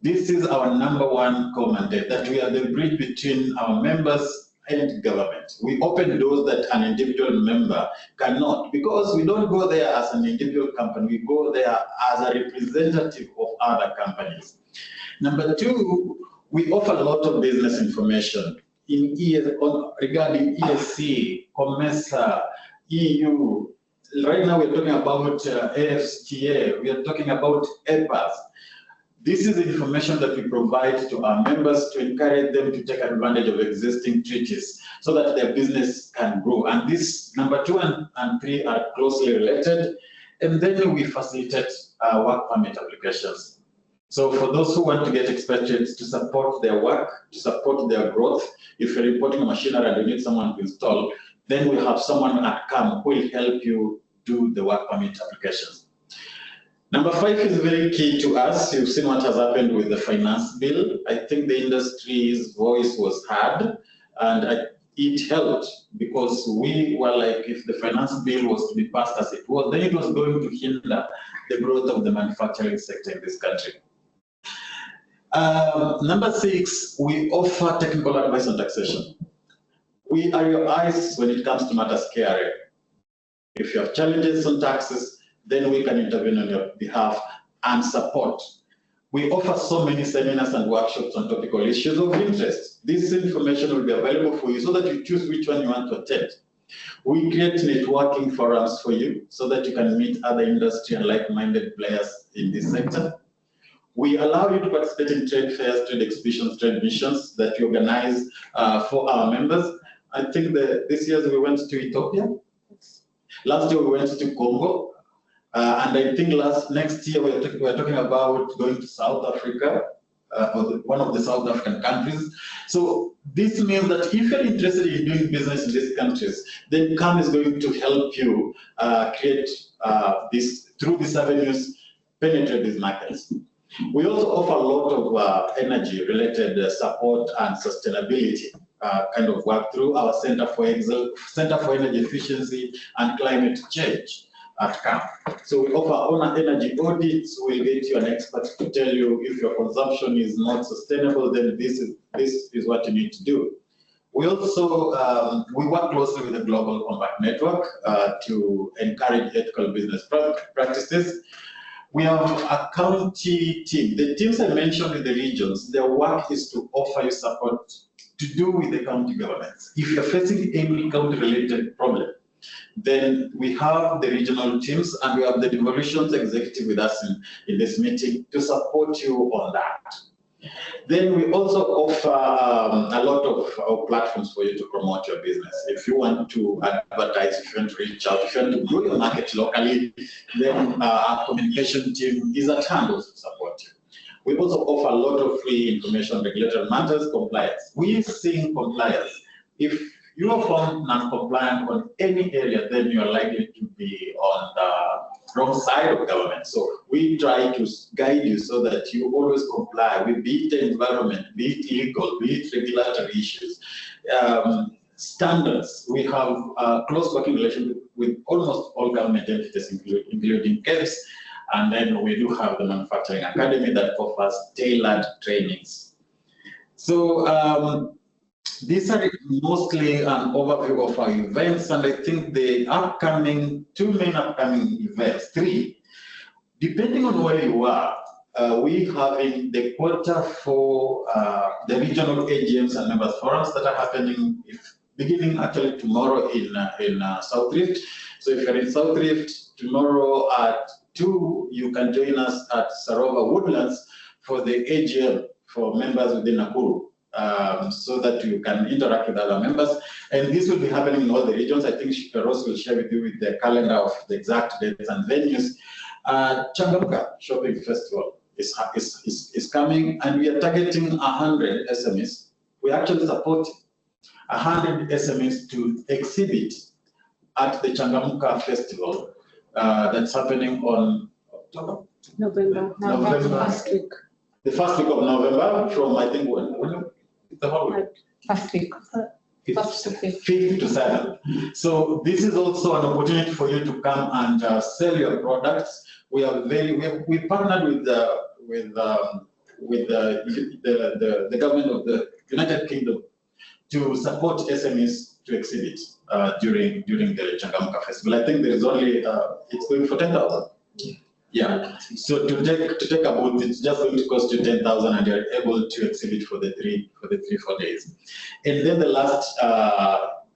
A: This is our number 1 core mandate, that we are the bridge between our members and government. We open doors that an individual member cannot, because we don't go there as an individual company, we go there as a representative of other companies. Number 2, we offer a lot of business information regarding ESC, COMESA, EU. Right now we're talking about AFTA, we are talking about EPAS. This is information that we provide to our members to encourage them to take advantage of existing treaties so that their business can grow. And this number 2 and 3 are closely related. And then we facilitate work permit applications. So for those who want to get expatriates to support their work, to support their growth, if you're importing a machinery and you need someone to install, then we have someone at CAM who will help you do the work permit applications. Number 5 is very key to us. You've seen what has happened with the finance bill. I think the industry's voice was heard, and it helped because we were like, if the finance bill was to be passed as it was, then it was going to hinder the growth of the manufacturing sector in this country. Number 6, we offer technical advice on taxation. We are your eyes when it comes to matters KRA. If you have challenges on taxes, then we can intervene on your behalf and support. We offer so many seminars and workshops on topical issues of interest. This information will be available for you so that you choose which one you want to attend. We create networking forums for you so that you can meet other industry and like-minded players in this sector. We allow you to participate in trade fairs, trade exhibitions, trade missions that we organize for our members. I think this year we went to Ethiopia. Last year we went to Congo. And I think next year we're talking about going to South Africa, one of the South African countries. So this means that if you're interested in doing business in these countries, then CAM is going to help you create through these avenues, penetrate these markets. We also offer a lot of energy-related support and sustainability kind of work through our Center for Energy Efficiency and Climate Change at CAM. So we offer owner energy audits. We'll get you an expert to tell you if your consumption is not sustainable, then this is what you need to do. We also we work closely with the Global Compact Network to encourage ethical business practices. We have a county team. The teams I mentioned in the regions, their work is to offer you support to do with the county governments. If you're facing any county-related problem, then we have the regional teams and we have the devolutions executive with us in this meeting to support you on that. Then we also offer a lot of platforms for you to promote your business. If you want to advertise, if you want to reach out, if you want to grow your market locally, then our communication team is at hand also to support you. We also offer a lot of free information on regulatory matters, compliance. We sing compliance. If you are found non-compliant on any area, then you are likely to be on the wrong side of government. So we try to guide you so that you always comply with be it the environment, be it legal, be it regulatory issues. Standards. We have a close working relationship with almost all government entities, including CAPES. And then we do have the Manufacturing Academy that offers tailored trainings. So these are mostly an overview of our events, and I think the two main upcoming events, 3, depending on where you are, we have in the quarter for the regional AGMs and members forums that are happening, beginning actually tomorrow in South Rift. So if you're in South Rift, tomorrow at 2, you can join us at Sarova Woodlands for the AGM for members within Nakuru. So that you can interact with other members. And this will be happening in all the regions. I think Rose will share with you with the calendar of the exact dates and venues. Changamka Shopping Festival is coming, and we are targeting 100 SMEs. We actually support 100 SMEs to exhibit at the Changamka Festival that's happening on October?
R: November. First week.
A: The first week of November from, I think, when the whole week?
R: First week.
A: 5th to 7th. So this is also an opportunity for you to come and sell your products. We partnered with the government of the United Kingdom to support SMEs to exhibit during the Changamka Festival. I think there is only it's going for 10,000. Yeah. So to take a booth, it's just going to cost you 10,000, and you're able to exhibit for the 4 days. And then the last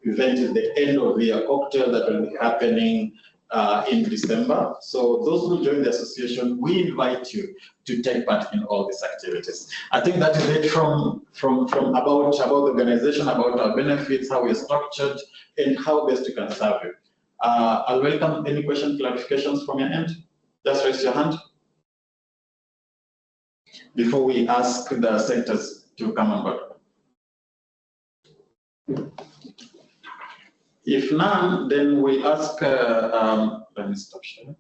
A: event is the end of the year cocktail that will be happening in December. So those who join the association, we invite you to take part in all these activities. I think that is it from about the organization, about our benefits, how we're structured, and how best we can serve you. I'll welcome any question, clarifications from your end. Just raise your hand before we ask the sectors to come on board. If none, then we ask, let me stop sharing.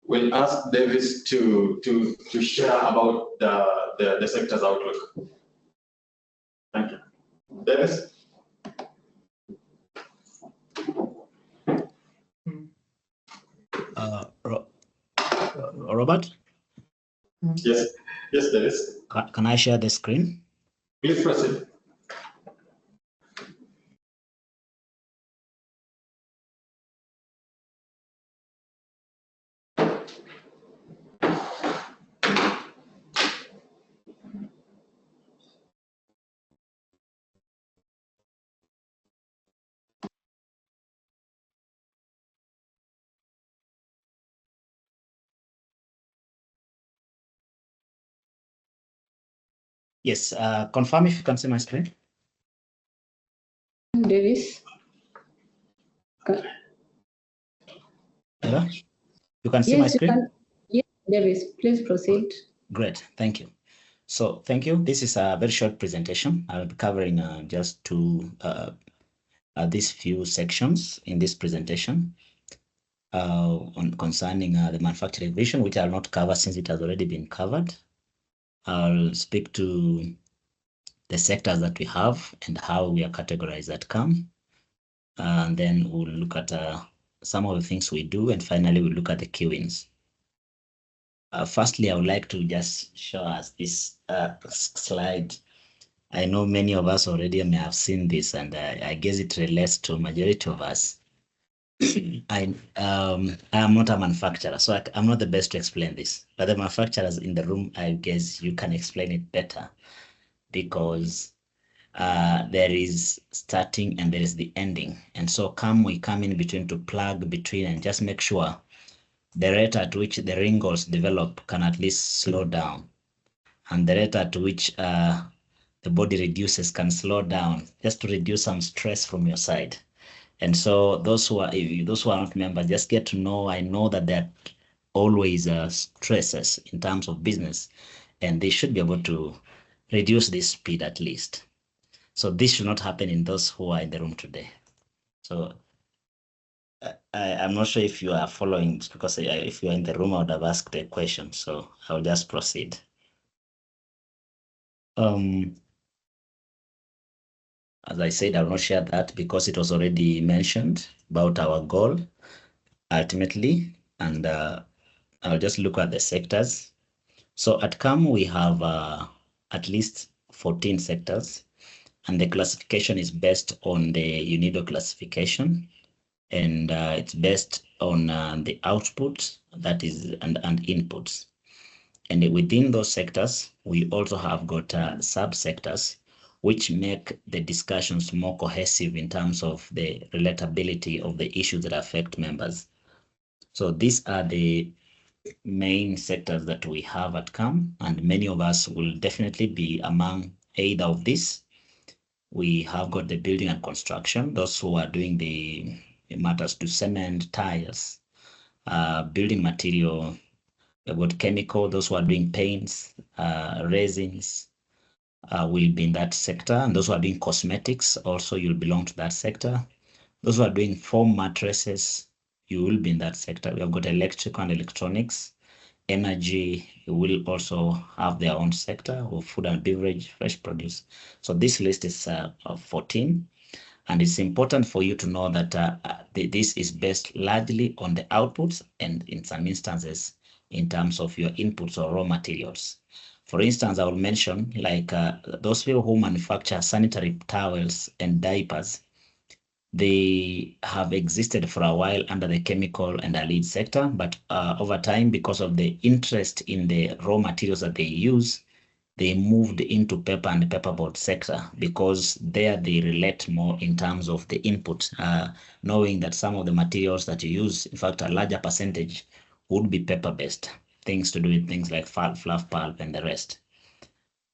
A: We'll ask Davis to share about the sector's outlook. Thank you. Davis?
E: Robert?
A: Yes, yes, Davis.
E: Can I share the screen?
A: Please proceed.
E: Yes, confirm if you can see my screen.
R: Davis.
E: Hello? You can see my screen?
R: Yes, Davis, please proceed.
E: Great, thank you. So thank you. This is a very short presentation. I'll be covering just these few sections in this presentation concerning the manufacturing vision, which I'll not cover since it has already been covered. I'll speak to the sectors that we have and how we are categorized at CAM. And then we'll look at some of the things we do, and finally we'll look at the key wins. Firstly, I would like to just show us this slide. I know many of us already may have seen this, and I guess it relates to majority of us. I am not a manufacturer, so I'm not the best to explain this. But the manufacturers in the room, I guess you can explain it better, because there is starting and there is the ending. And so we come in between to plug between and just make sure the rate at which the wrinkles develop can at least slow down, and the rate at which the body reduces can slow down, just to reduce some stress from your side. And so those who are not members, just get to know. I know that there are always stresses in terms of business, and they should be able to reduce this speed at least. So this should not happen in those who are in the room today. So I'm not sure if you are following, because if you are in the room, I would have asked a question. So I'll just proceed. As I said, I will not share that because it was already mentioned about our goal ultimately, and I'll just look at the sectors. So at CAM, we have at least 14 sectors, and the classification is based on the UNIDO classification, and it's based on the outputs, that is, and inputs. And within those sectors, we also have got sub-sectors, which make the discussions more cohesive in terms of the relatability of the issues that affect members. So these are the main sectors that we have at CAM, and many of us will definitely be among either of these. We have got the building and construction, those who are doing the matters to cement, tiles, building material. We've got chemical, those who are doing paints, resins, will be in that sector. And those who are doing cosmetics, also you'll belong to that sector. Those who are doing foam mattresses, you will be in that sector. We have got electrical and electronics. Energy will also have their own sector, of food and beverage, fresh produce. So this list is of 14. And it's important for you to know that this is based largely on the outputs, and in some instances, in terms of your inputs or raw materials. For instance, I will mention like those people who manufacture sanitary towels and diapers, they have existed for a while under the chemical and allied sector, but over time, because of the interest in the raw materials that they use, they moved into paper and paperboard sector because there they relate more in terms of the input, knowing that some of the materials that you use, in fact, a larger percentage would be paper-based, things to do with things like fluff pulp and the rest.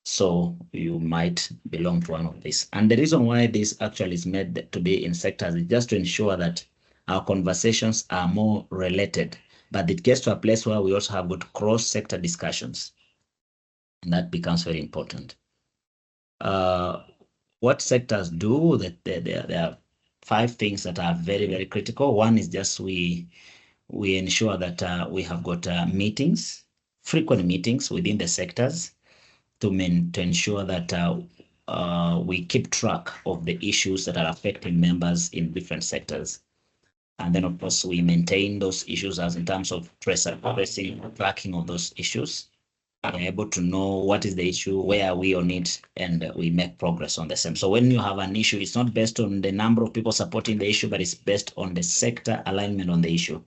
E: So you might belong to one of these. And the reason why this actually is made to be in sectors is just to ensure that our conversations are more related, but it gets to a place where we also have got cross-sector discussions. And that becomes very important. What sectors do, that there are 5 things that are very, very critical. One is just we ensure that we have got meetings, frequent meetings within the sectors to ensure that we keep track of the issues that are affecting members in different sectors. And then, of course, we maintain those issues as in terms of tracing, tracking of those issues. We're able to know what is the issue, where are we on it, and we make progress on the same. So when you have an issue, it's not based on the number of people supporting the issue, but it's based on the sector alignment on the issue.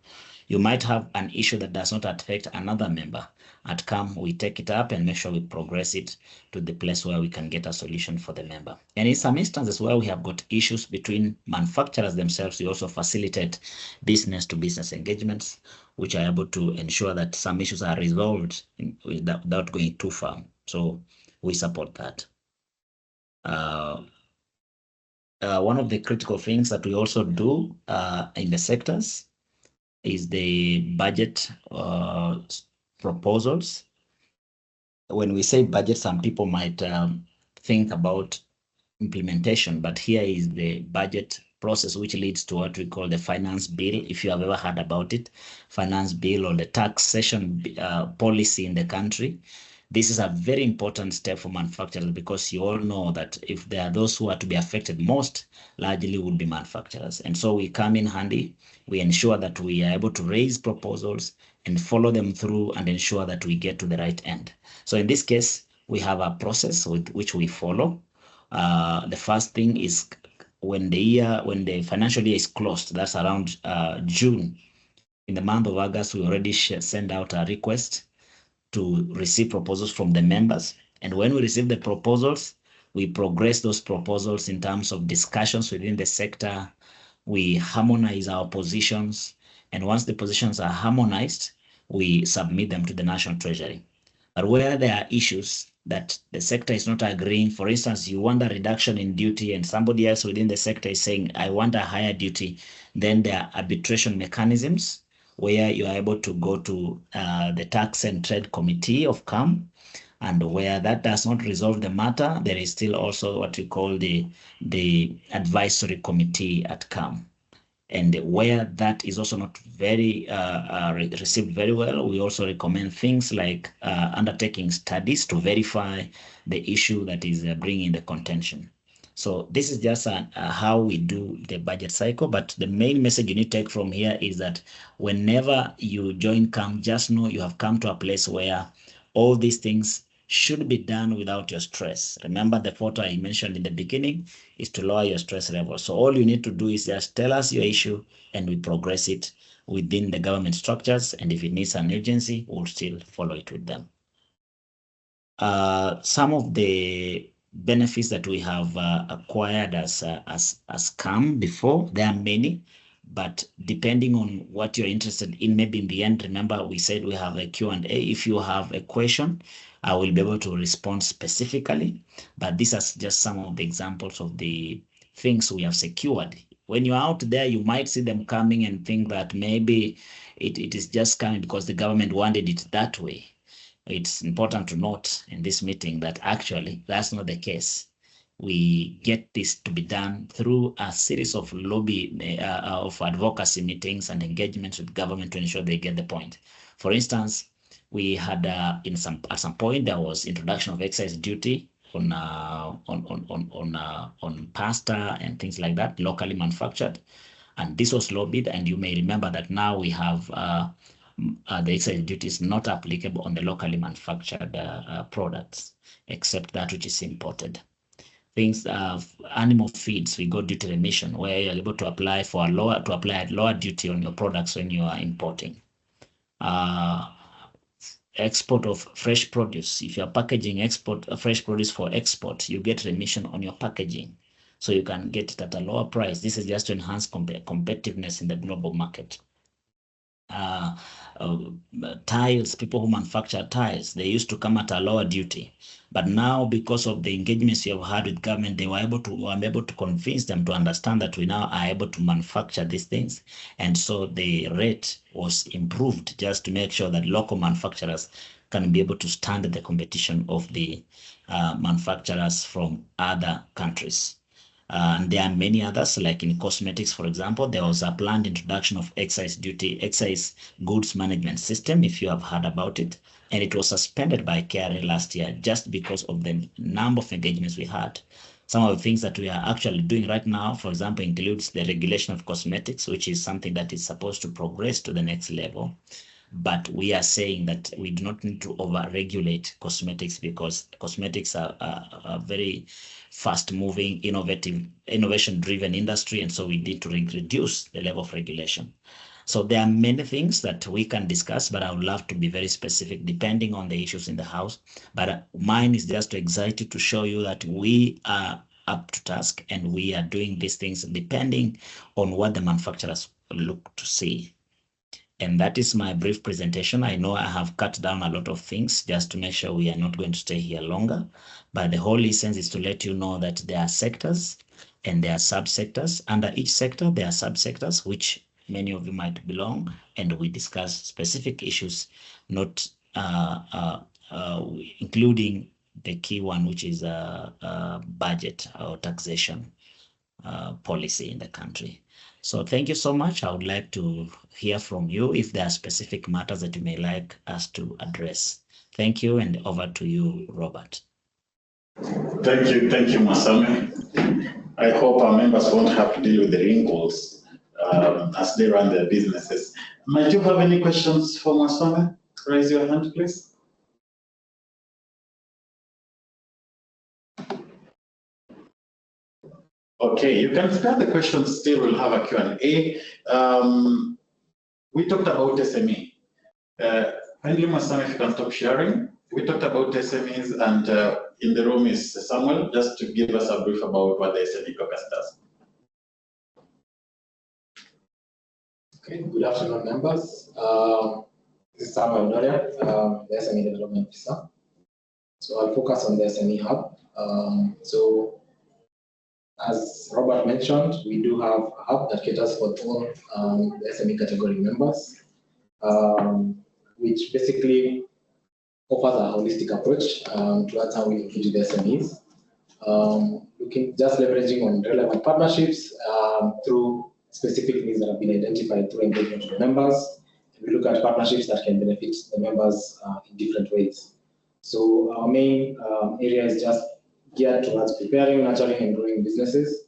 E: You might have an issue that does not affect another member. At CAM, we take it up and make sure we progress it to the place where we can get a solution for the member. And in some instances where we have got issues between manufacturers themselves, we also facilitate business-to-business engagements, which are able to ensure that some issues are resolved without going too far. So we support that. One of the critical things that we also do in the sectors is the budget proposals. When we say budget, some people might think about implementation, but here is the budget process, which leads to what we call the finance bill. If you have ever heard about it, finance bill or the taxation policy in the country. This is a very important step for manufacturers because you all know that if there are those who are to be affected most, largely would be manufacturers. And so we come in handy. We ensure that we are able to raise proposals and follow them through and ensure that we get to the right end. So in this case, we have a process with which we follow. The first thing is when the financial year is closed, that's around June. In the month of August, we already send out a request to receive proposals from the members. And when we receive the proposals, we progress those proposals in terms of discussions within the sector. We harmonize our positions. And once the positions are harmonized, we submit them to the National Treasury. But where there are issues that the sector is not agreeing, for instance, you want a reduction in duty and somebody else within the sector is saying, I want a higher duty, then there are arbitration mechanisms where you are able to go to the Tax and Trade Committee of CAM, and where that does not resolve the matter, there is still also what we call the Advisory Committee at CAM. And where that is also not very received very well, we also recommend things like undertaking studies to verify the issue that is bringing the contention. So this is just how we do the budget cycle. But the main message you need to take from here is that whenever you join CAM, just know you have come to a place where all these things should be done without your stress. Remember the photo I mentioned in the beginning is to lower your stress level. So all you need to do is just tell us your issue and we progress it within the government structures. And if it needs an agency, we'll still follow it with them. Some of the benefits that we have acquired as CAM before, there are many, but depending on what you're interested in, maybe in the end, remember we said we have a Q&A. If you have a question, I will be able to respond specifically, but these are just some of the examples of the things we have secured. When you're out there, you might see them coming and think that maybe it is just coming because the government wanted it that way. It's important to note in this meeting that actually that's not the case. We get this to be done through a series of of advocacy meetings and engagements with government to ensure they get the point. For instance, we had at some point there was introduction of excise duty on pasta and things like that, locally manufactured, and this was lobbied. And you may remember that now we have the excise duty is not applicable on the locally manufactured products, except that which is imported. Things of animal feeds, we got duty remission, where you're able to apply a lower duty on your products when you are importing. export of fresh produce. If you're packaging fresh produce for export, you get remission on your packaging. So you can get it at a lower price. This is just to enhance competitiveness in the global market. Tiles, people who manufacture tiles, they used to come at a lower duty. But now, because of the engagements you have had with government, I'm able to convince them to understand that we now are able to manufacture these things. And so the rate was improved just to make sure that local manufacturers can be able to stand the competition of the manufacturers from other countries. And there are many others, like in cosmetics, for example, there was a planned introduction of excise goods management system, if you have heard about it, and it was suspended by KRA last year just because of the number of engagements we had. Some of the things that we are actually doing right now, for example, includes the regulation of cosmetics, which is something that is supposed to progress to the next level. But we are saying that we do not need to over-regulate cosmetics because cosmetics are a very fast-moving, innovation-driven industry, and so we need to reduce the level of regulation. So there are many things that we can discuss, but I would love to be very specific depending on the issues in the House. But mine is just to excite you to show you that we are up to task and we are doing these things depending on what the manufacturers look to see. And that is my brief presentation. I know I have cut down a lot of things just to make sure we are not going to stay here longer. But the whole essence is to let you know that there are sectors and there are subsectors. Under each sector, there are subsectors, which many of you might belong, and we discuss specific issues, not including the key one, which is budget or taxation policy in the country. So thank you so much. I would like to hear from you if there are specific matters that you may like us to address. Thank you, and over to you, Robert.
A: Thank you, Masame. I hope our members won't have to deal with the wrinkles as they run their businesses. Might you have any questions for Masame? Raise your hand, please. Okay, you can start the questions still. We'll have a Q&A. We talked about SME. Kindly, Masame, if you can stop sharing. We talked about SMEs, and in the room is Samuel, just to give us a brief about what the SME caucus does.
F: Okay, good afternoon, members. This is Samuel Noria, the SME Development Officer. So I'll focus on the SME Hub. As Robert mentioned, we do have a hub that caters for all the SME category members, which basically offers a holistic approach towards how we engage with the SMEs. Just leveraging on relevant partnerships through specific needs that have been identified through engagement with the members. We look at partnerships that can benefit the members in different ways. So our main area is just geared towards preparing, nurturing, and growing businesses,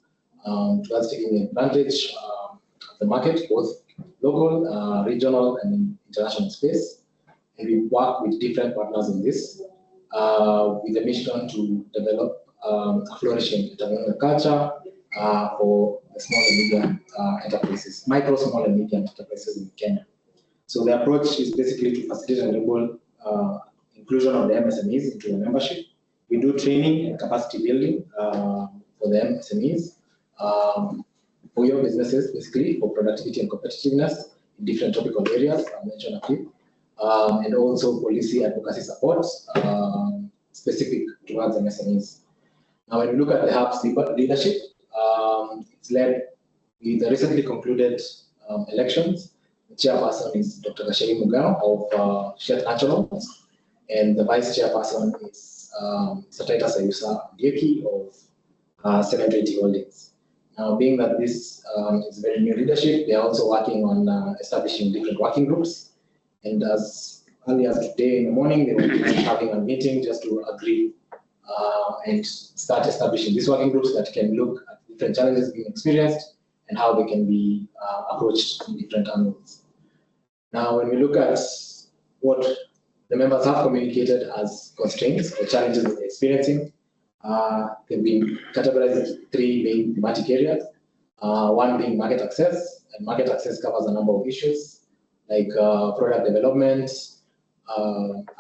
F: towards taking advantage of the market, both local, regional, and international space. And we work with different partners in this, with a mission to develop a flourishing entrepreneurial culture for the small and medium enterprises, micro, small, and medium enterprises in Kenya. So the approach is basically to facilitate and enable inclusion of the MSMEs into the membership. We do training and capacity building for the MSMEs, for your businesses, basically, for productivity and competitiveness in different topical areas. I'll mention a few. And also policy advocacy support specific towards MSMEs. Now, when we look at the hub's leadership, it's led with the recently concluded elections. The chairperson is Dr. Gasheri Mugao of Shared Naturals, and the vice chairperson is Satita Sayusa Dieki of 720 Holdings. Now, being that this is very new leadership, they are also working on establishing different working groups. And as early as today in the morning, they will be having a meeting just to agree and start establishing these working groups that can look at different challenges being experienced and how they can be approached in different angles. Now, when we look at what the members have communicated as constraints or challenges that they're experiencing, they've been categorized into three main thematic areas. One being market access, and market access covers a number of issues like product development,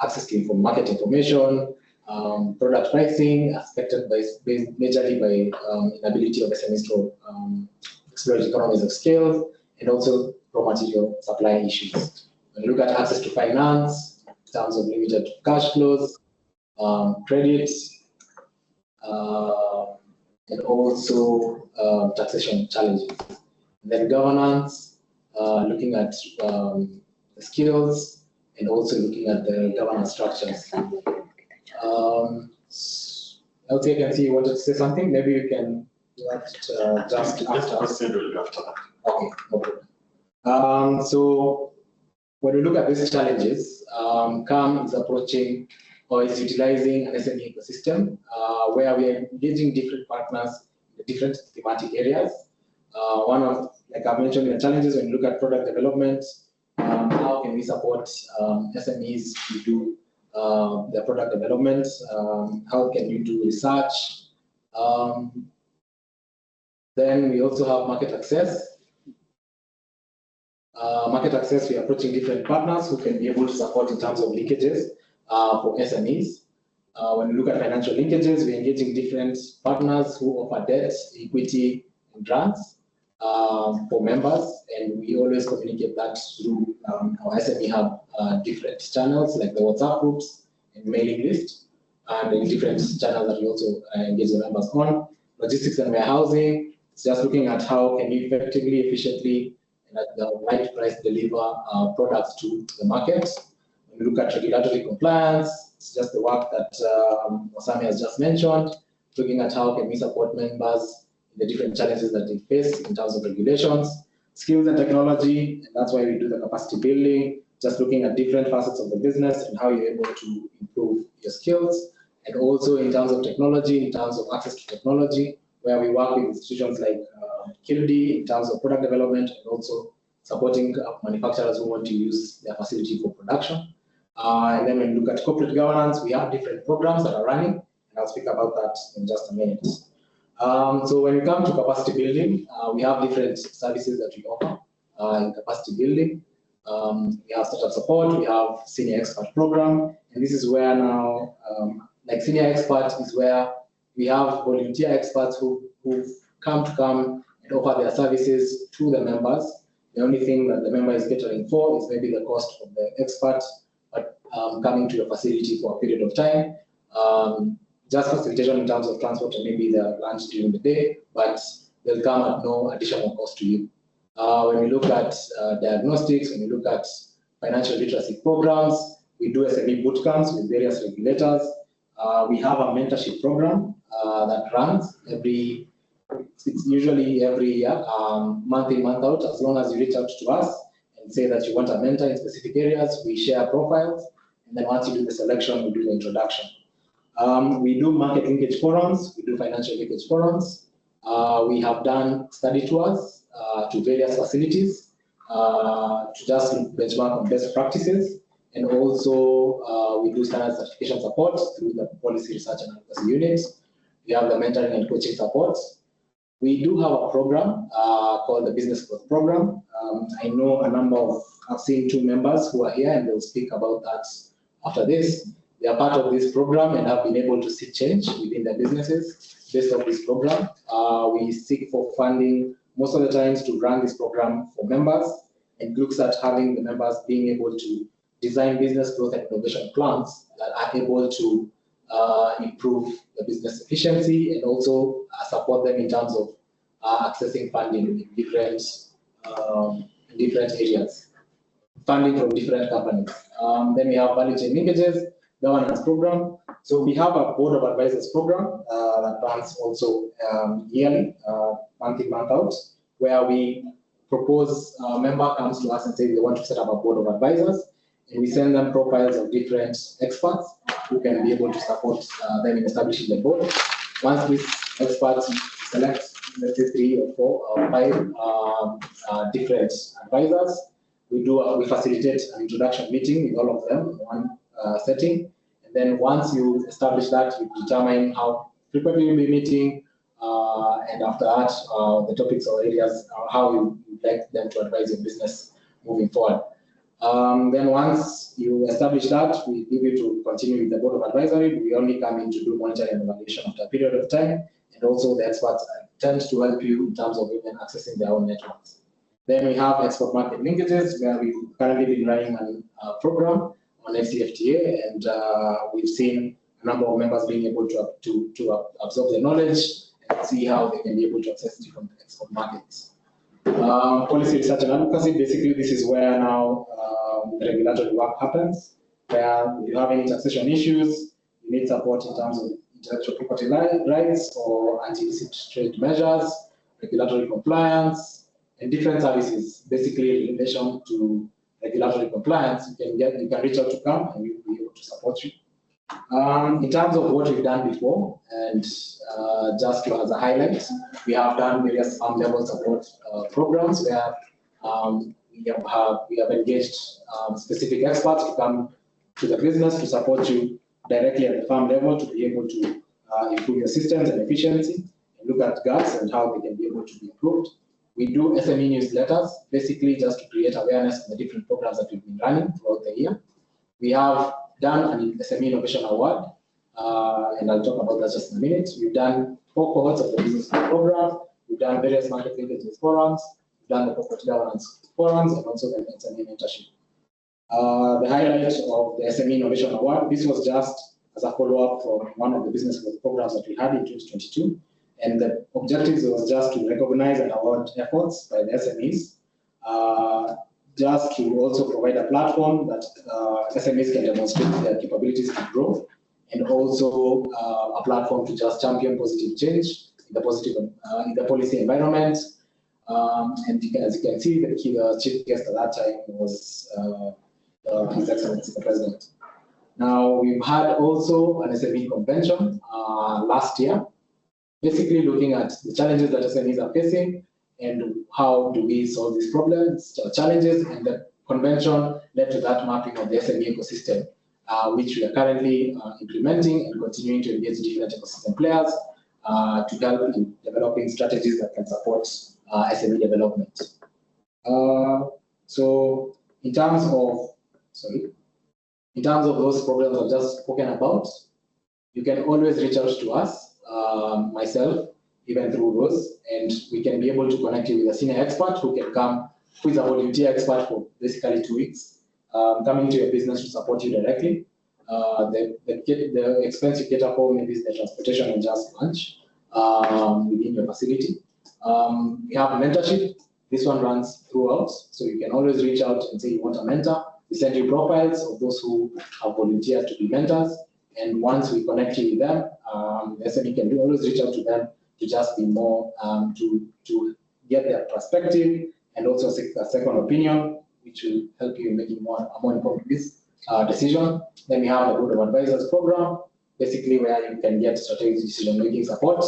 F: access to market information, product pricing, affected majorly by inability of SMEs to exploit economies of scale, and also raw material supply issues. When you look at access to finance, in terms of limited cash flows, credit, and also taxation challenges. And then governance, looking at the skills, and also looking at the governance structures. LT, I can see you wanted to say something. Maybe you can just after. Okay, no problem. So when we look at these challenges, CAM is approaching or is utilizing an SME ecosystem where we are engaging different partners in different thematic areas. One of, like I mentioned, the challenges when you look at product development, how can we support SMEs to do their product development? How can you do research? Then we also have market access. Market access, we are approaching different partners who can be able to support in terms of linkages for SMEs. When we look at financial linkages, we're engaging different partners who offer debt, equity, and grants for members, and we always communicate that through our SME Hub different channels like the WhatsApp groups and mailing list, and in different channels that we also engage the members on. Logistics and warehousing, it's just looking at how can we effectively, efficiently, and at the right price deliver products to the market. When we look at regulatory compliance, it's just the work that Osami has just mentioned, looking at how can we support members in the different challenges that they face in terms of regulations, skills and technology, and that's why we do the capacity building, just looking at different facets of the business and how you're able to improve your skills, and also in terms of technology, in terms of access to technology, where we work with institutions like KILD in terms of product development and also supporting manufacturers who want to use their facility for production. And then when we look at corporate governance, we have different programs that are running, and I'll speak about that in just a minute. So when we come to capacity building, we have different services that we offer in capacity building. We have startup support, we have senior expert program, and this is where now, like senior expert is where we have volunteer experts who've come and offer their services to the members. The only thing that the member is catering for is maybe the cost of the expert, but coming to your facility for a period of time. Just facilitation in terms of transport and maybe the lunch during the day, but they'll come at no additional cost to you. When we look at diagnostics, when we look at financial literacy programs, we do SME bootcamps with various regulators. We have a mentorship program that runs it's usually every year, month in, month out, as long as you reach out to us and say that you want a mentor in specific areas, we share profiles, and then once you do the selection, we do the introduction. We do market linkage forums, we do financial linkage forums. We have done study tours to various facilities to just benchmark on best practices, and also we do standard certification support through the policy research and advocacy units. We have the mentoring and coaching support. We do have a program called the Business Growth Program. I know I've seen 2 members who are here and they'll speak about that after this. They are part of this program and have been able to see change within their businesses based on this program. We seek for funding most of the times to run this program for members, and looks at having the members being able to design business growth and innovation plans that are able to improve the business efficiency and also support them in terms of accessing funding in different areas, funding from different companies. Then we have value chain linkages, governance program. So we have a board of advisors program that runs also yearly, month in, month out, where we propose a member comes to us and says they want to set up a board of advisors, and we send them profiles of different experts who can be able to support them in establishing the board. Once these experts select, let's say 3 or 4 or 5 different advisors, we facilitate an introduction meeting with all of them in one setting. And then once you establish that, you determine how frequently you'll be meeting, and after that, the topics or areas, how you would like them to advise your business moving forward. Then once you establish that, we give you to continue with the board of advisory. We only come in to do monitoring and evaluation after a period of time. And also the experts tend to help you in terms of even accessing their own networks. Then we have export market linkages, where we've currently been running a program on FCFTA, and we've seen a number of members being able to absorb the knowledge and see how they can be able to access different export markets. Policy research and advocacy, basically this is where now the regulatory work happens, where if you have any taxation issues, you need support in terms of intellectual property rights or anti-illicit trade measures, regulatory compliance, and different services. Basically, in relation to regulatory compliance, you can reach out to CAM and we will be able to support you. In terms of what we've done before, and just as a highlight, we have done various farm level support programs where we have engaged specific experts to come to the business to support you directly at the farm level to be able to improve your systems and efficiency, and look at gaps and how they can be able to be improved. We do SME newsletters, basically just to create awareness of the different programs that we've been running throughout the year. We have done an SME Innovation Award, and I'll talk about that just in a minute. We've done 4 cohorts of the business program. We've done various market linkages forums. We've done the corporate governance forums, and also the SME mentorship. The highlight of the SME Innovation Award, this was just as a follow-up from one of the business programs that we had in 2022. And the objectives was just to recognize and award efforts by the SMEs, just to also provide a platform that SMEs can demonstrate their capabilities to grow, and also a platform to just champion positive change in the policy environment. And as you can see, the chief guest at that time was His Excellency the President. Now, we've had also an SME convention last year, basically looking at the challenges that SMEs are facing and how do we solve these problems, challenges, and the convention led to that mapping of the SME ecosystem, which we are currently implementing and continuing to engage different ecosystem players to help in developing strategies that can support SME development. So in terms of those problems I've just spoken about, you can always reach out to us, myself, even through Rose, and we can be able to connect you with a senior expert who can come, who is a volunteer expert for basically 2 weeks, coming to your business to support you directly. The expense you cater for maybe is the transportation and just lunch within your facility. We have a mentorship. This one runs throughout, so you can always reach out and say you want a mentor. We send you profiles of those who have volunteered to be mentors, and once we connect you with them, the SME can always reach out to them to just be more, to get their perspective and also a second opinion, which will help you in making a more informed decision. Then we have the Board of Advisors program, basically where you can get strategic decision-making support,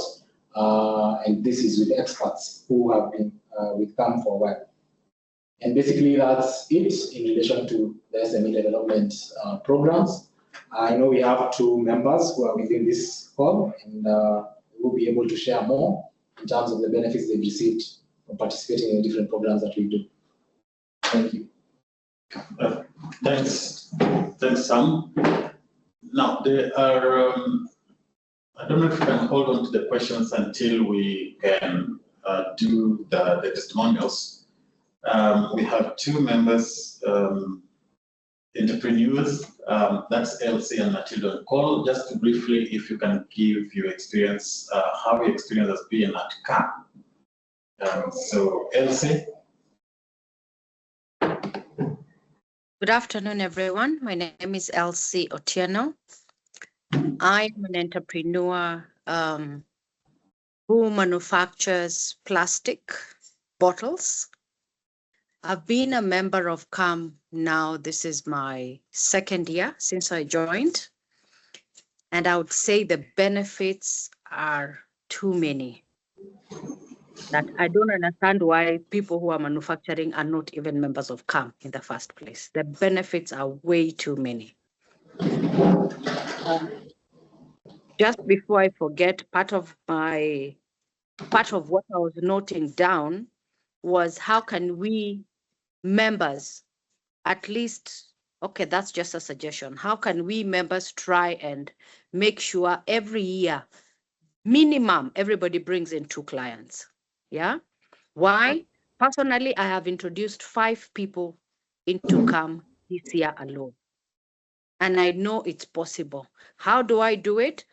F: and this is with experts who have been with CAM for a while. And basically that's it in relation to the SME development programs. I know we have 2 members who are within this call, and we'll be able to share more in terms of the benefits they've received from participating in the different programs that we do. Thank you.
A: Thanks, Sam. Now, there are, I don't know if we can hold on to the questions until we can do the testimonials. We have 2 members, entrepreneurs, that's Elsie and Matilda Cole. Just to briefly, if you can give your experience, how your experience has been at CAM. So, Elsie.
T: Good afternoon, everyone. My name is Elsie Otieno. I'm an entrepreneur who manufactures plastic bottles. I've been a member of CAM now. This is my 2nd year since I joined. And I would say the benefits are too many, that I don't understand why people who are manufacturing are not even members of CAM in the first place. The benefits are way too many. Just before I forget, part of what I was noting down was how can we members at least, okay, that's just a suggestion. How can we members try and make sure every year, minimum, everybody brings in 2 clients? Yeah. Why? Personally, I have introduced 5 people into CAM this year alone. And I know it's possible. How do I do it?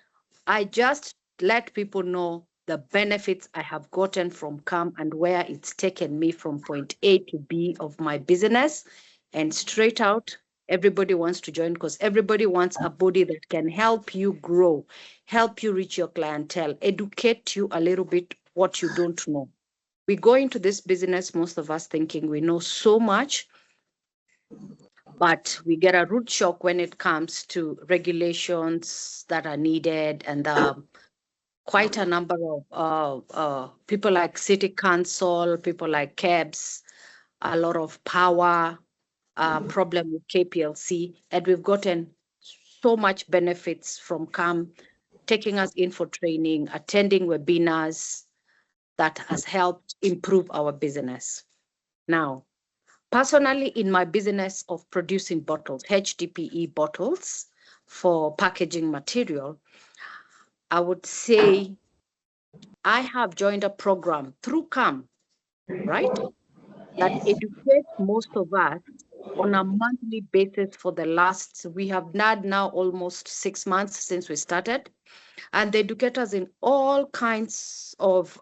T: I just let people know the benefits I have gotten from CAM and where it's taken me from point A to B of my business. And straight out, everybody wants to join because everybody wants a body that can help you grow, help you reach your clientele, educate you a little bit what you don't know. We go into this business, most of us thinking we know so much, but we get a root shock when it comes to regulations that are needed and quite a number of people like city council, people like KEBS, a lot of power, problem with KPLC, and we've gotten so much benefits from CAM, taking us in for training, attending webinars that has helped improve our business. Now, personally, in my business of producing bottles, HDPE bottles for packaging material, I would say I have joined a program through CAM, right? That educates most of us on a monthly basis for the last, we have had now almost 6 months since we started. And they educate us in all kinds of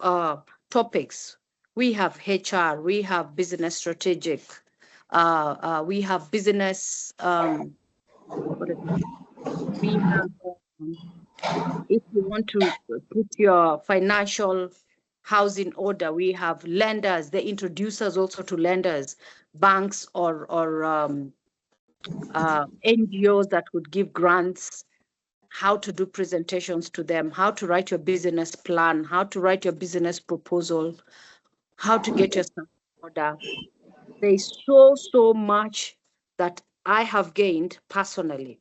T: topics. We have HR, we have business strategic, we have business, we have, if you want to put your financial house in order, we have lenders. They introduce us also to lenders, banks or NGOs that would give grants, how to do presentations to them, how to write your business plan, how to write your business proposal, how to get your stuff in order. There's so much that I have gained personally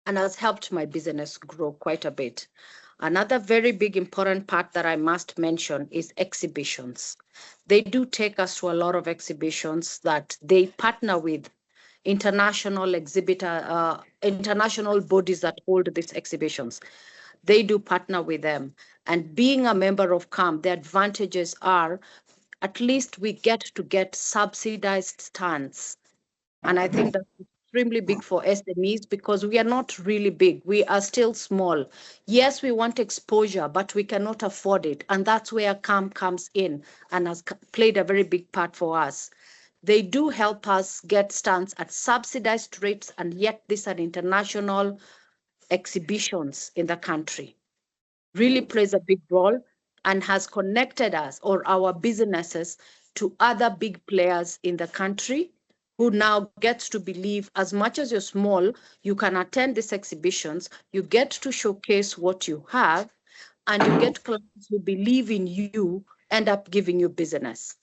T: and has helped my business grow quite a bit. Another very big important part that I must mention is exhibitions. They do take us to a lot of exhibitions that they partner with international exhibitor, international bodies that hold these exhibitions. They do partner with them. And being a member of CAM, the advantages are at least we get subsidized stands. And I think that's extremely big for SMEs because we are not really big. We are still small. Yes, we want exposure, but we cannot afford it. And that's where CAM comes in and has played a very big part for us. They do help us get stands at subsidized rates, and yet these are international exhibitions in the country. Really plays a big role and has connected us or our businesses to other big players in the country who now gets to believe as much as you're small, you can attend these exhibitions, you get to showcase what you have, and you get clients who believe in you, end up giving you business.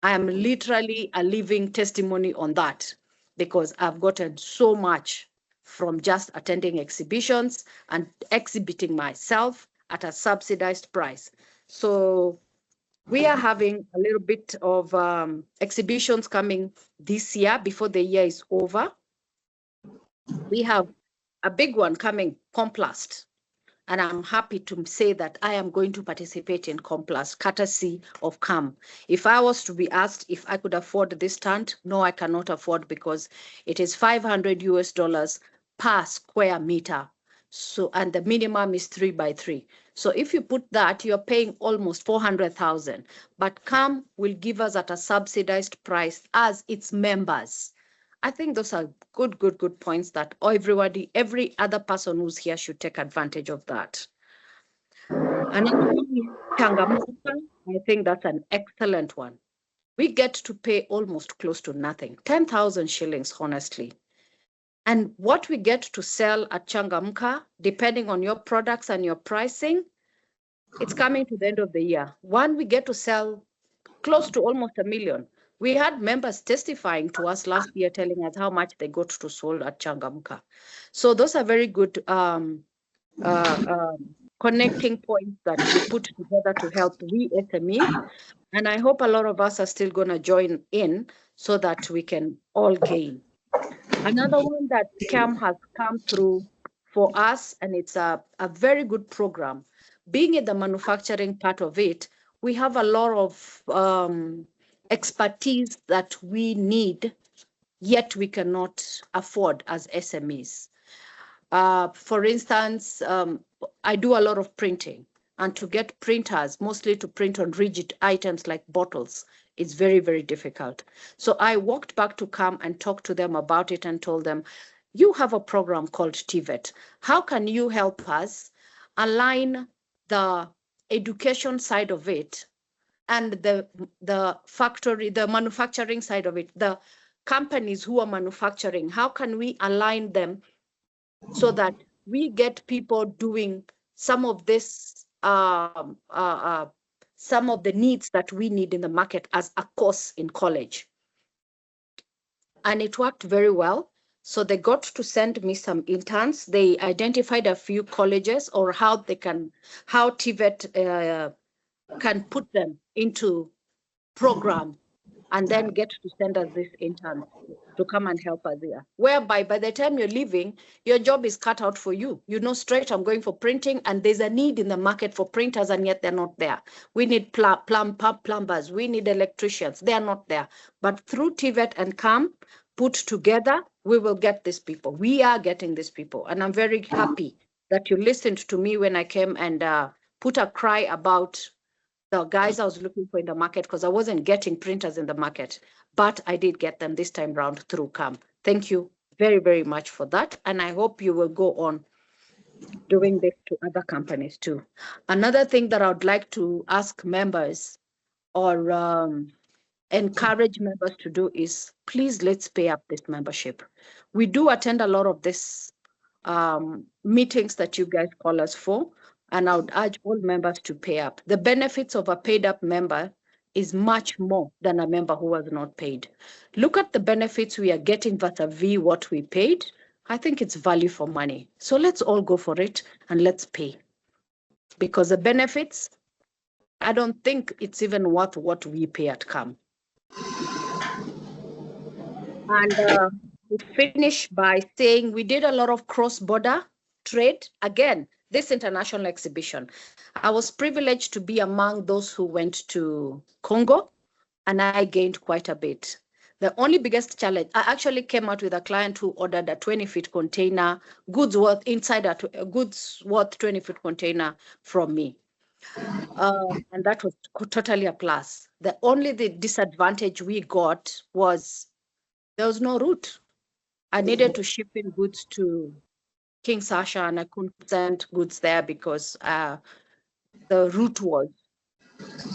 T: I am literally a living testimony on that because I've gotten so much from just attending exhibitions and exhibiting myself at a subsidized price. So we are having a little bit of exhibitions coming this year before the year is over. We have a big one coming, Complast. And I'm happy to say that I am going to participate in Complast, courtesy of CAM. If I was to be asked if I could afford this stand, no, I cannot afford because it is $500 per square meter. So, and the minimum is 3 by 3. So if you put that, you're paying almost 400,000. But CAM will give us at a subsidized price as its members. I think those are good points that everybody, every other person who's here should take advantage of that. And I think that's an excellent one. We get to pay almost close to nothing, 10,000 shillings, honestly. And what we get to sell at Changamka, depending on your products and your pricing, it's coming to the end of the year. One, we get to sell close to almost 1 million. We had members testifying to us last year, telling us how much they got to sold at Changamka. So those are very good connecting points that we put together to help we SMEs. And I hope a lot of us are still going to join in so that we can all gain. Another one that CAM has come through for us, and it's a very good program. Being in the manufacturing part of it, we have a lot of expertise that we need, yet we cannot afford as SMEs. For instance, I do a lot of printing, and to get printers, mostly to print on rigid items like bottles, it's very, very difficult. So I walked back to CAM and talked to them about it and told them, you have a program called TVET. How can you help us align the education side of it and the factory, the manufacturing side of it, the companies who are manufacturing, how can we align them so that we get people doing some of this, some of the needs that we need in the market as a course in college. And it worked very well. So they got to send me some interns. They identified a few colleges or how TVET can put them into program and then get to send us this intern to come and help us there. Whereby by the time you're leaving, your job is cut out for you. You know straight, I'm going for printing, and there's a need in the market for printers, and yet they're not there. We need plumbers, we need electricians, they're not there. But through TVET and CAM put together, we will get these people. We are getting these people. And I'm very happy that you listened to me when I came and put a cry about the guys I was looking for in the market, because I wasn't getting printers in the market, but I did get them this time round through CAM. Thank you very, very much for that. And I hope you will go on doing this to other companies too. Another thing that I would like to ask members or encourage members to do is, please, let's pay up this membership. We do attend a lot of this meetings that you guys call us for, and I would urge all members to pay up. The benefits of a paid up member is much more than a member who was not paid. Look at the benefits we are getting vis-a-vis what we paid. I think it's value for money. So let's all go for it and let's pay. Because the benefits, I don't think it's even worth what we pay at CAM. And we finish by saying we did a lot of cross-border trade. Again, this international exhibition, I was privileged to be among those who went to Congo, and I gained quite a bit. The only biggest challenge, I actually came out with a client who ordered a 20-foot container, goods worth 20-foot container from me. And that was totally a plus. The disadvantage we got was there was no route. I needed to ship in goods to King Sasha, and I couldn't send goods there because the route was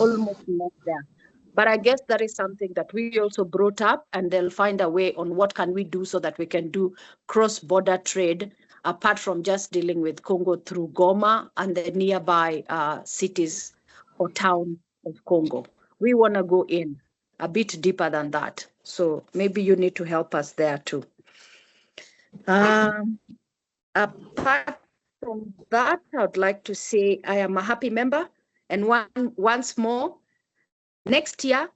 T: almost not there. But I guess that is something that we also brought up, and they'll find a way on what can we do so that we can do cross-border trade apart from just dealing with Congo through Goma and the nearby cities or town of Congo. We want to go in a bit deeper than that. So maybe you need to help us there too. Apart from that, I would like to say I am a happy member. And once more, next year,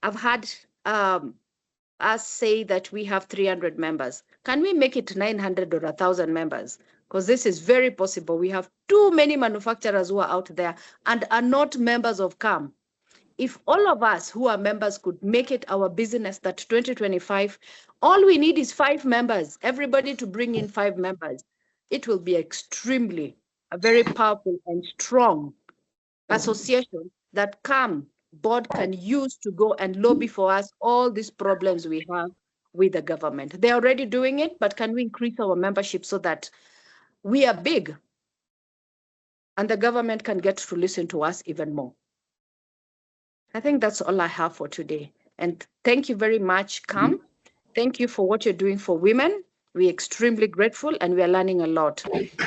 T: I've had us say that we have 300 members. Can we make it 900 or 1,000 members? Because this is very possible. We have too many manufacturers who are out there and are not members of CAM. If all of us who are members could make it our business that 2025, all we need is 5 members, everybody to bring in 5 members. It will be extremely a very powerful and strong association that CAM board can use to go and lobby for us all these problems we have with the government. They're already doing it, but can we increase our membership so that we are big and the government can get to listen to us even more? I think that's all I have for today. And thank you very much, CAM. Thank you for what you're doing for women. We're extremely grateful and we are learning a lot.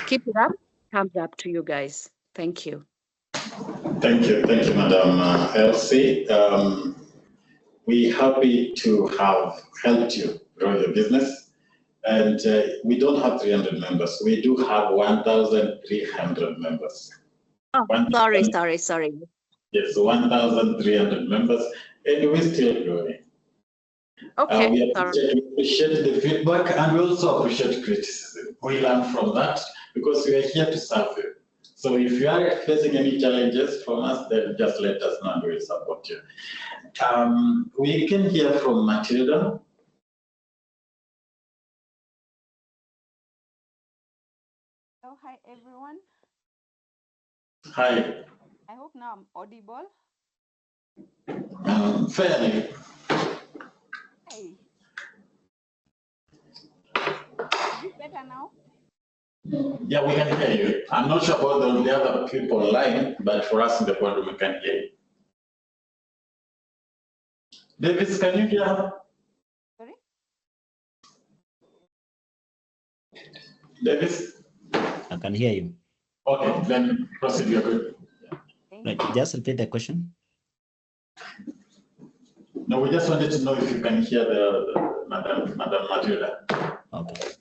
T: Keep it up. Thumbs up to you guys. Thank you.
A: Thank you, Madam Elsie. We're happy to have helped you grow your business. And we don't have 300 members. We do have 1,300 members.
T: Oh, sorry.
A: Yes, 1,300 members, and we're still growing.
T: Okay.
A: We appreciate the feedback, and we also appreciate criticism. We learn from that because we are here to serve you. So if you are facing any challenges from us, then just let us know and we'll support you. We can hear from Matilda.
K: Oh, hi, everyone.
A: Hi.
K: I hope now I'm audible.
A: Fairly.
K: Hey. Is it better now?
A: Yeah, we can hear you. I'm not sure about the other people online, but for us in the boardroom, we can hear you. Davis, can you hear her?
K: Sorry?
A: Davis?
E: I can hear you.
A: Okay, then proceed, you're good.
E: Right, just repeat the question.
A: No, we just wanted to know if you can hear the Madam Matilda.
E: Okay.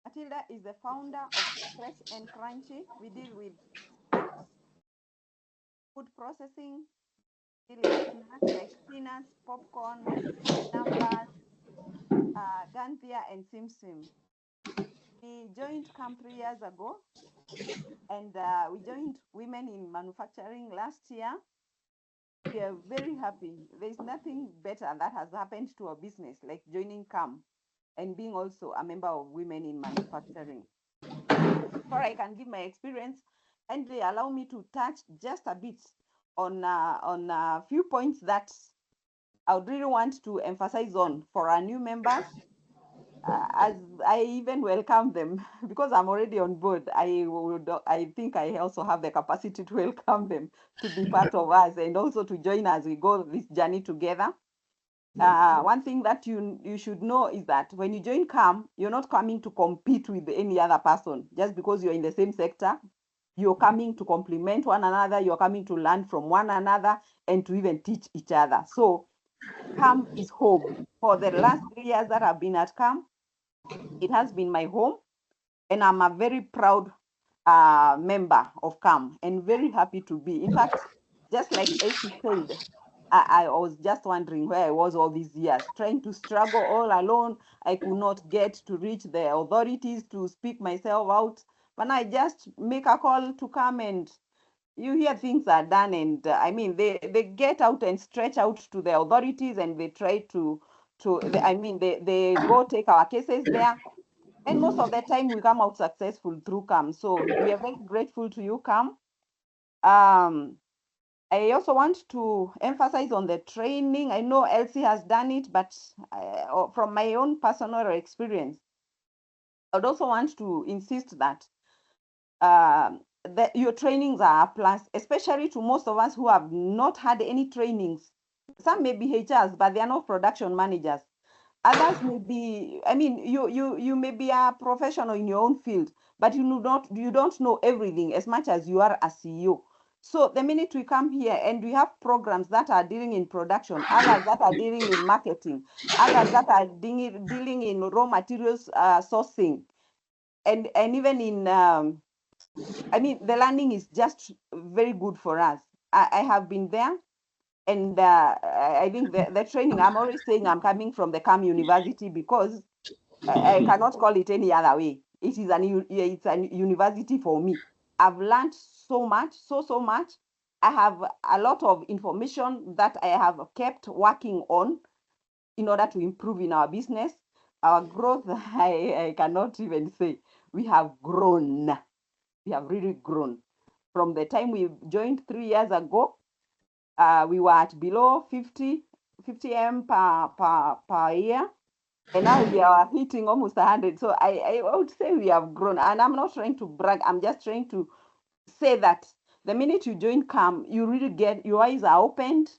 K: Matilda is the founder of Fresh and Crunchy. We deal with snacks, food processing, deal with snacks like peanuts, popcorn, numbers, Ganthia, and Sim Sim. We joined camp 3 years ago, and we joined Women in Manufacturing last year. We are very happy. There's nothing better that has happened to our business like joining CAM and being also a member of Women in Manufacturing. Before I can give my experience, and they allow me to touch just a bit on a few points that I would really want to emphasize on for our new members. As I even welcome them because I'm already on board. I think I also have the capacity to welcome them to be part of us and also to join as we go this journey together. One thing that you should know is that when you join CAM, you're not coming to compete with any other person just because you're in the same sector. You're coming to complement one another. You're coming to learn from one another and to even teach each other. So CAM is home. For the last 3 years that I've been at CAM, it has been my home, and I'm a very proud member of CAM and very happy to be. In fact, just like Elsie said, I was just wondering where I was all these years, trying to struggle all alone. I could not get to reach the authorities to speak myself out. But I just make a call to come, and you hear things are done. And I mean, they get out and stretch out to the authorities, and they try they go take our cases there. And most of the time we come out successful through CAM. So we are very grateful to you, CAM. I also want to emphasize on the training. I know Elsie has done it, but from my own personal experience, I would also want to insist that your trainings are a plus, especially to most of us who have not had any trainings. Some may be HRs, but they are not production managers. Others may be, I mean, you may be a professional in your own field, but you don't know everything as much as you are a CEO. So the minute we come here and we have programs that are dealing in production, others that are dealing in marketing, others that are dealing in raw materials sourcing, and even in, I mean, the learning is just very good for us. I have been there. And I think the training, I'm always saying I'm coming from the CAM University because I cannot call it any other way. It is it's a university for me. I've learned so much, so much. I have a lot of information that I have kept working on in order to improve in our business. Our growth, I cannot even say. We have grown. We have really grown. From the time we joined 3 years ago, we were at below 50 M per year, and now we are hitting almost 100. So I would say we have grown, and I'm not trying to brag. I'm just trying to say that the minute you join CAM, you really get, your eyes are opened,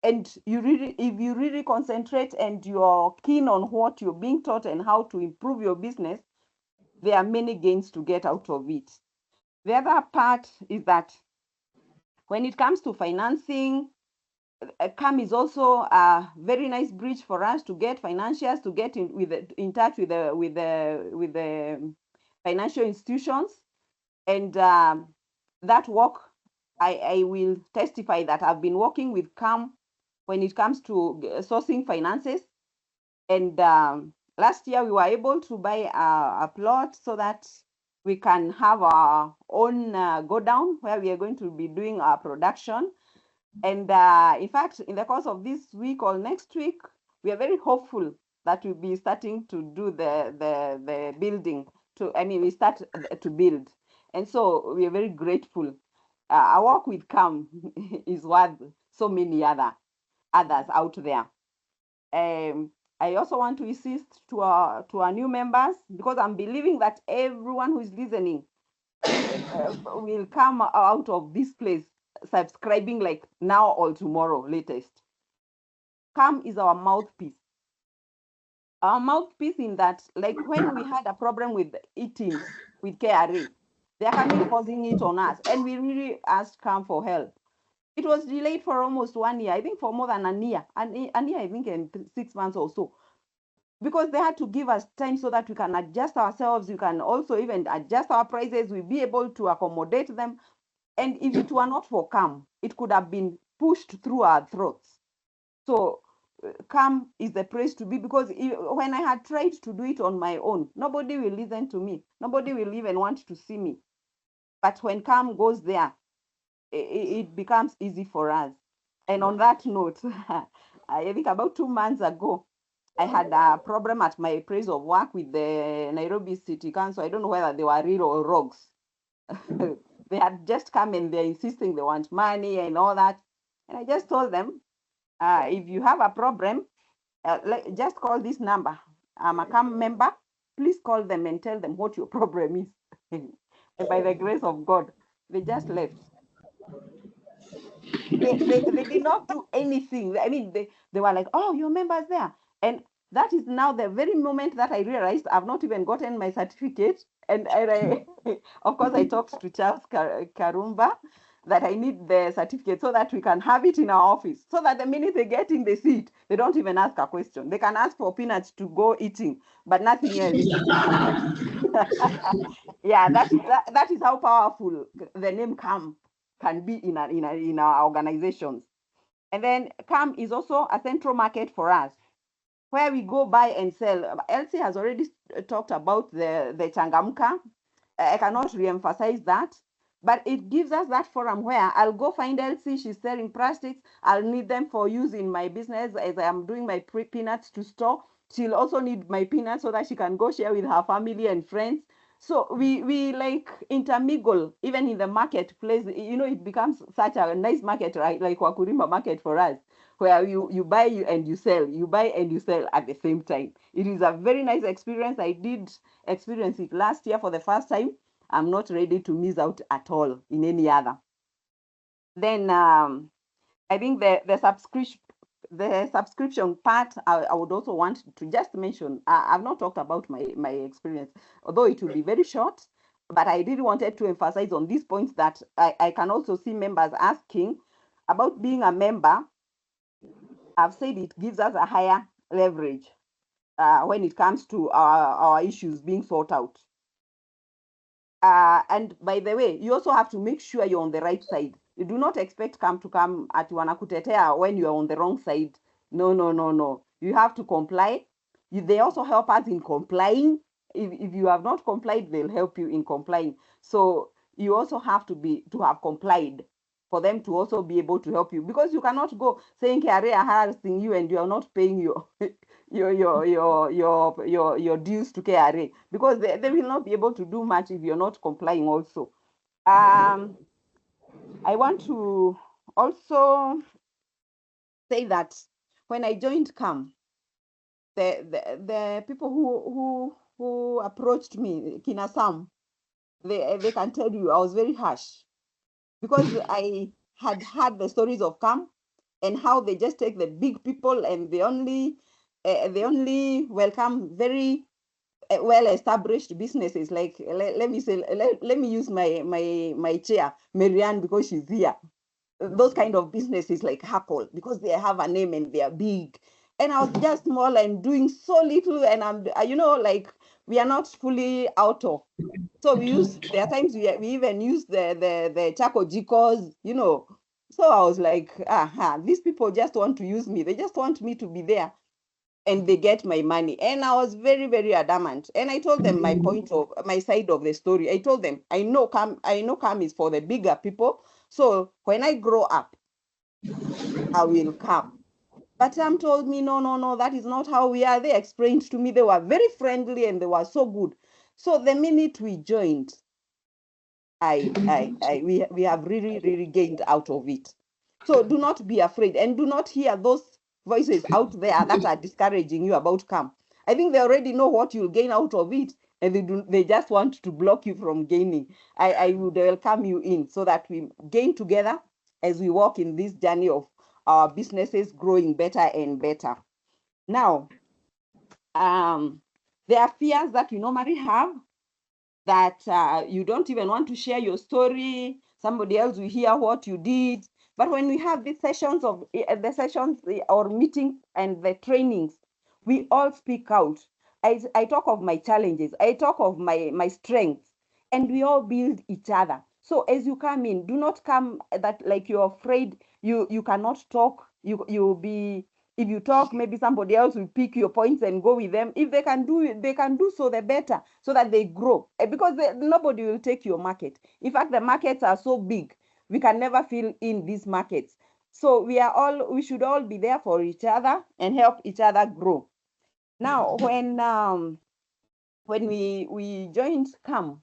K: and if you really concentrate and you're keen on what you're being taught and how to improve your business, there are many gains to get out of it. The other part is that when it comes to financing, CAM is also a very nice bridge for us to get financiers, to get in touch with the financial institutions. And that work, I will testify that I've been working with CAM when it comes to sourcing finances. And last year we were able to buy a plot so that we can have our own go down where we are going to be doing our production. And in fact, in the course of this week or next week, we are very hopeful that we'll be starting to do the building. We start to build. And so we are very grateful. Our work with CAM is worth so many others out there. I also want to insist to our new members, because I'm believing that everyone who is listening will come out of this place subscribing like now or tomorrow latest. CAM is our mouthpiece. Our mouthpiece in that, like when we had a problem with eating with KRA, they are coming forcing it on us, and we really asked CAM for help. It was delayed for almost 1 year, I think for more than a year, I think in 6 months or so, because they had to give us time so that we can adjust ourselves. We can also even adjust our prices. We'll be able to accommodate them. And if it were not for CAM, it could have been pushed through our throats. So CAM is the place to be, because when I had tried to do it on my own, nobody will listen to me. Nobody will even want to see me. But when CAM goes there, it becomes easy for us. And on that note, I think about 2 months ago, I had a problem at my place of work with the Nairobi City Council. I don't know whether they were real or rogues. They had just come and they're insisting they want money and all that. And I just told them, if you have a problem, just call this number. I'm a CAM member. Please call them and tell them what your problem is. And by the grace of God, they just left. They did not do anything. I mean, they were like, oh, your member's there. And that is now the very moment that I realized I've not even gotten my certificate. And I, of course, I talked to Charles Karumba that I need the certificate so that we can have it in our office. So that the minute they get in the seat, they don't even ask a question. They can ask for peanuts to go eating, but nothing else. Yeah, that is how powerful the name CAM can be in our organizations. And then CAM is also a central market for us, where we go buy and sell. Elsie has already talked about the Changamka. I cannot re-emphasize that, but it gives us that forum where I'll go find Elsie, she's selling plastics, I'll need them for use in my business as I'm doing my peanuts to store. She'll also need my peanuts so that she can go share with her family and friends. So we like intermingle even in the marketplace. It becomes such a nice market, right? Like Wakurima market for us, where you buy and you sell, you buy and you sell at the same time. It is a very nice experience. I did experience it last year for the first time. I'm not ready to miss out at all in any other. Then I think the subscription part, I would also want to just mention, I've not talked about my experience, although it will be very short, but I really wanted to emphasize on these points that I can also see members asking about being a member. I've said it gives us a higher leverage when it comes to our issues being sorted out. And by the way, you also have to make sure you're on the right side. You do not expect CAM to come at wanakutetea when you are on the wrong side. No. You have to comply. They also help us in complying. If you have not complied, they'll help you in complying. So you also have to have complied for them to also be able to help you, because you cannot go saying KRA are harassing you and you are not paying your dues to KRA, because they will not be able to do much if you're not complying also. I want to also say that when I joined CAM, the people who approached me, Kina Sam, they can tell you I was very harsh, because I had heard the stories of CAM and how they just take the big people and they only welcome very well-established businesses. Like let me use my chair, Marianne, because she's here. Those kind of businesses like Hackle, because they have a name and they are big. And I was just small and doing so little, and I'm like we are not fully out of. So there are times we even use the charcoal jikos, you know. So I was like, these people just want to use me. They just want me to be there and they get my money. And I was very, very adamant. And I told them my side of the story. I told them, I know CAM is for the bigger people. So when I grow up, I will come. But Sam told me, no, that is not how we are. They explained to me, they were very friendly and they were so good. So the minute we joined, we have really, really gained out of it. So do not be afraid and do not hear those voices out there that are discouraging you about CAM. I think they already know what you'll gain out of it and they just want to block you from gaining. I would welcome you in so that we gain together as we walk in this journey of our businesses growing better and better. Now, there are fears that we normally have that you don't even want to share your story. Somebody else will hear what you did. But when we have these sessions or meetings and the trainings, we all speak out. I talk of my challenges. I talk of my strengths, and we all build each other. So as you come in, do not come that like you're afraid you cannot talk. You'll be, if you talk, maybe somebody else will pick your points and go with them. If they can do it, they can do so, the better, so that they grow. Because nobody will take your market. In fact, the markets are so big, we can never fill in these markets. So we should all be there for each other and help each other grow. Now, when we joined CAM,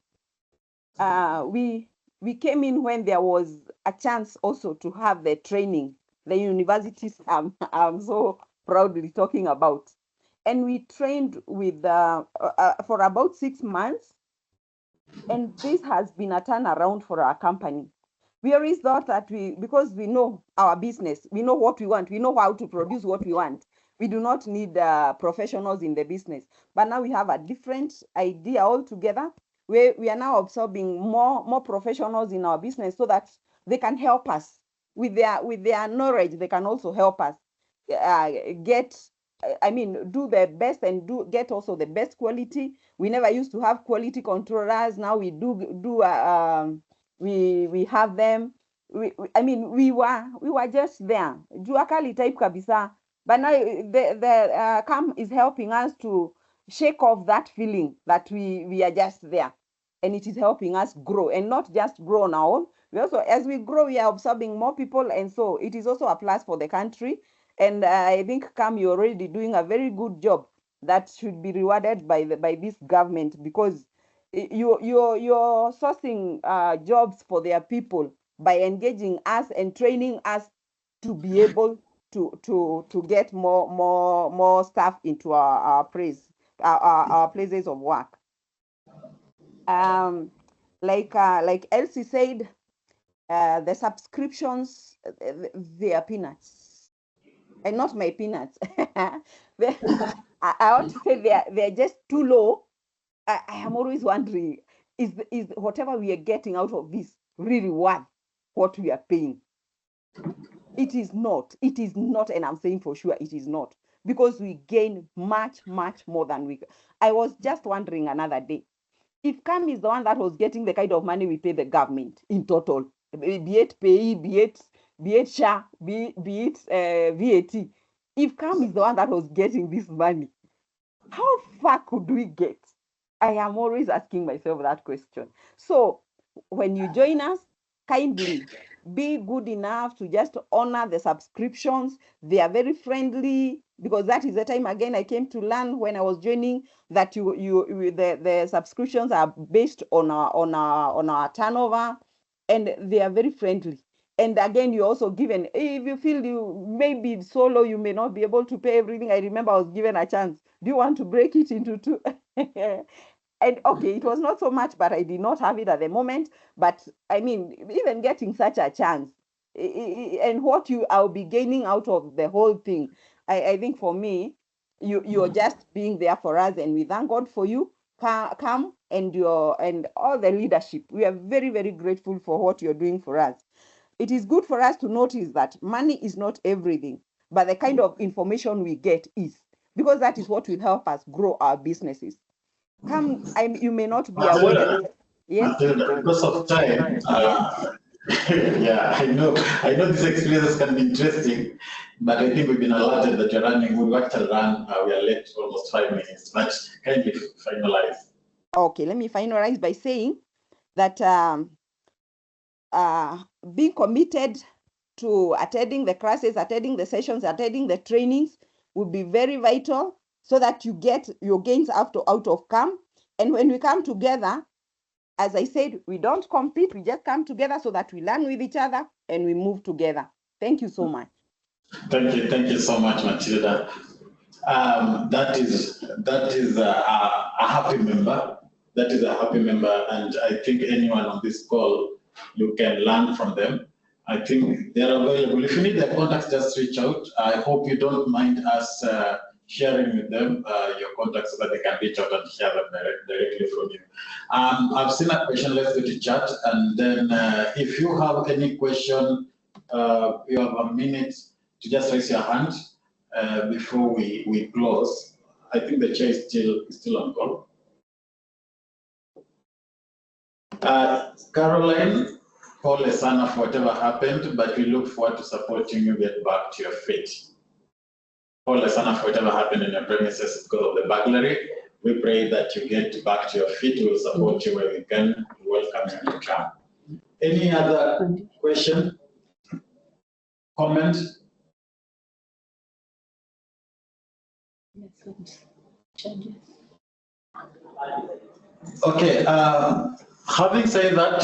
K: we came in when there was a chance also to have the training, the universities I'm so proudly talking about. And we trained with for about 6 months. And this has been a turnaround for our company. We always thought that because we know our business, we know what we want, we know how to produce what we want. We do not need professionals in the business. But now we have a different idea altogether. We are now absorbing more professionals in our business so that they can help us with their knowledge. They can also help us do the best and get also the best quality. We never used to have quality controllers. Now we we have them. We were just there. Jua kali type kabisa. But now the CAM is helping us to shake off that feeling that we are just there. And it is helping us grow, and not just grow on our own. We also, as we grow, we are absorbing more people, and so it is also a plus for the country. And I think CAM, you're already doing a very good job that should be rewarded by this government, because you're sourcing jobs for their people by engaging us and training us to be able to get more staff into our places of work. Like Elsie said, the subscriptions, they are peanuts, and not my peanuts. I ought to say they're just too low. I am always wondering, is whatever we are getting out of this really worth what we are paying? It is not, and I'm saying for sure it is not, because we gain much more than I was just wondering another day, if CAM is the one that was getting the kind of money we pay the government in total, be it PAYE, be it SHA, be it VAT, if CAM is the one that was getting this money, how far could we get? I am always asking myself that question. So when you join us, kindly be good enough to just honor the subscriptions. They are very friendly, because that is the time again I came to learn when I was joining that the subscriptions are based on our turnover, and they are very friendly. And again, you're also given, if you feel you may be solo, you may not be able to pay everything. I remember I was given a chance. Do you want to break it into two? And okay, it was not so much, but I did not have it at the moment. But I mean, even getting such a chance and what I'll be gaining out of the whole thing, I think for me, you're just being there for us, and we thank God for you. Come and all the leadership. We are very, very grateful for what you're doing for us. It is good for us to notice that money is not everything, but the kind of information we get is, because that is what will help us grow our businesses. you may not be aware. Yes.
A: Matilda, because of time, yeah, I know these experiences can be interesting, but I think we've been alerted that you're running. We'll actually run. We are late almost 5 minutes, but kindly finalize.
K: Okay, let me finalize by saying that being committed to attending the classes, attending the sessions, attending the trainings will be very vital so that you get your gains out of CAM. And when we come together, as I said, we don't compete, we just come together so that we learn with each other and we move together. Thank you so much.
A: Thank you so much, Matilda. That is a happy member. That is a happy member, and I think anyone on this call, you can learn from them. I think they're available. If you need their contacts, just reach out. I hope you don't mind us sharing with them your contacts so that they can reach out and share them directly from you. I've seen a question. Let's go to chat, and then if you have any question, you have a minute to just raise your hand before we close. I think the chair is still on call. Caroline, pole sana for whatever happened, but we look forward to supporting you get back to your feet. Pole sana for whatever happened in your premises because of the burglary. We pray that you get back to your feet. We'll support you where we can. Welcome you to come. Any other question? Comment? Okay. Having said that,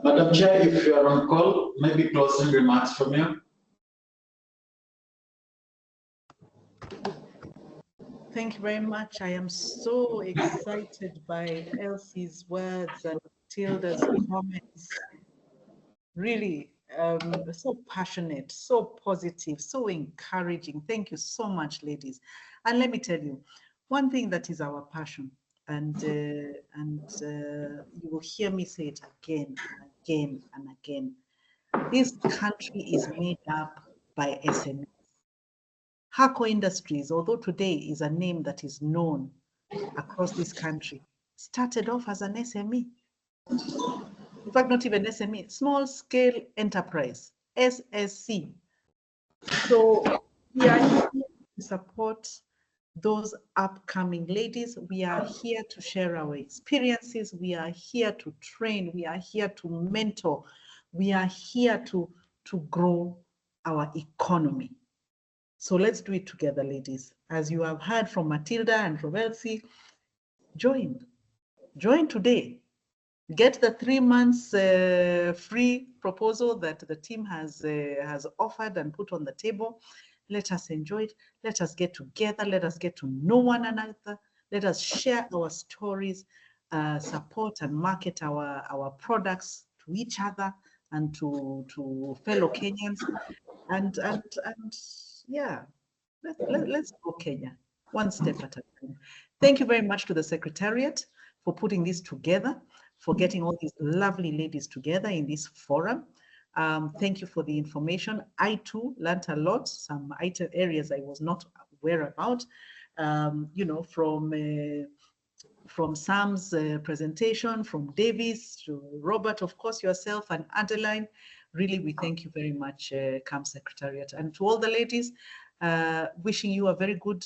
A: Madam Chair, if you are on call, maybe closing remarks from you.
P: Thank you very much. I am so excited by Elsie's words and Tilda's comments. Really, so passionate, so positive, so encouraging. Thank you so much, ladies. And let me tell you, one thing that is our passion, and you will hear me say it again and again and again. This country is made up by SMEs. Hako Industries, although today is a name that is known across this country, started off as an SME. In fact, not even SME, small scale enterprise, SSC. So we are here to support those upcoming ladies. We are here to share our experiences. We are here to train. We are here to mentor. We are here to grow our economy. So let's do it together, ladies. As you have heard from Matilda and from Elsie, join today. Get the 3 months free proposal that the team has offered and put on the table. Let us enjoy it. Let us get together. Let us get to know one another. Let us share our stories, support and market our products to each other and to fellow Kenyans. And yeah, let's go Kenya, one step at a time. Thank you very much to the Secretariat for putting this together, for getting all these lovely ladies together in this forum. Thank you for the information. I too learned a lot, some areas I was not aware about, you know, from Sam's presentation, from Davis to Robert, of course, yourself and Adeline. Really, we thank you very much, CAM Secretariat. And to all the ladies, wishing you a very good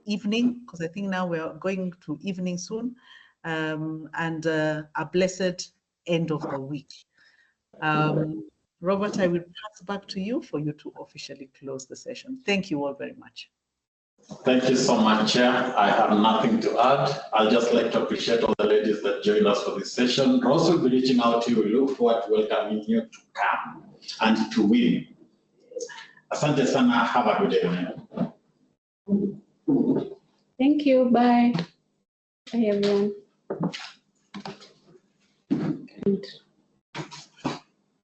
P: evening, because I think now we're going to evening soon, and a blessed end of the week. Robert, I will pass back to you for you to officially close the session. Thank you all very much.
A: Thank you so much, Chair. I have nothing to add. I'd just like to appreciate all the ladies that joined us for this session. Rose will be reaching out to you. We look forward to welcoming you to come and to win. Asante sana. Have a good evening.
R: Thank you. Bye. Bye, everyone.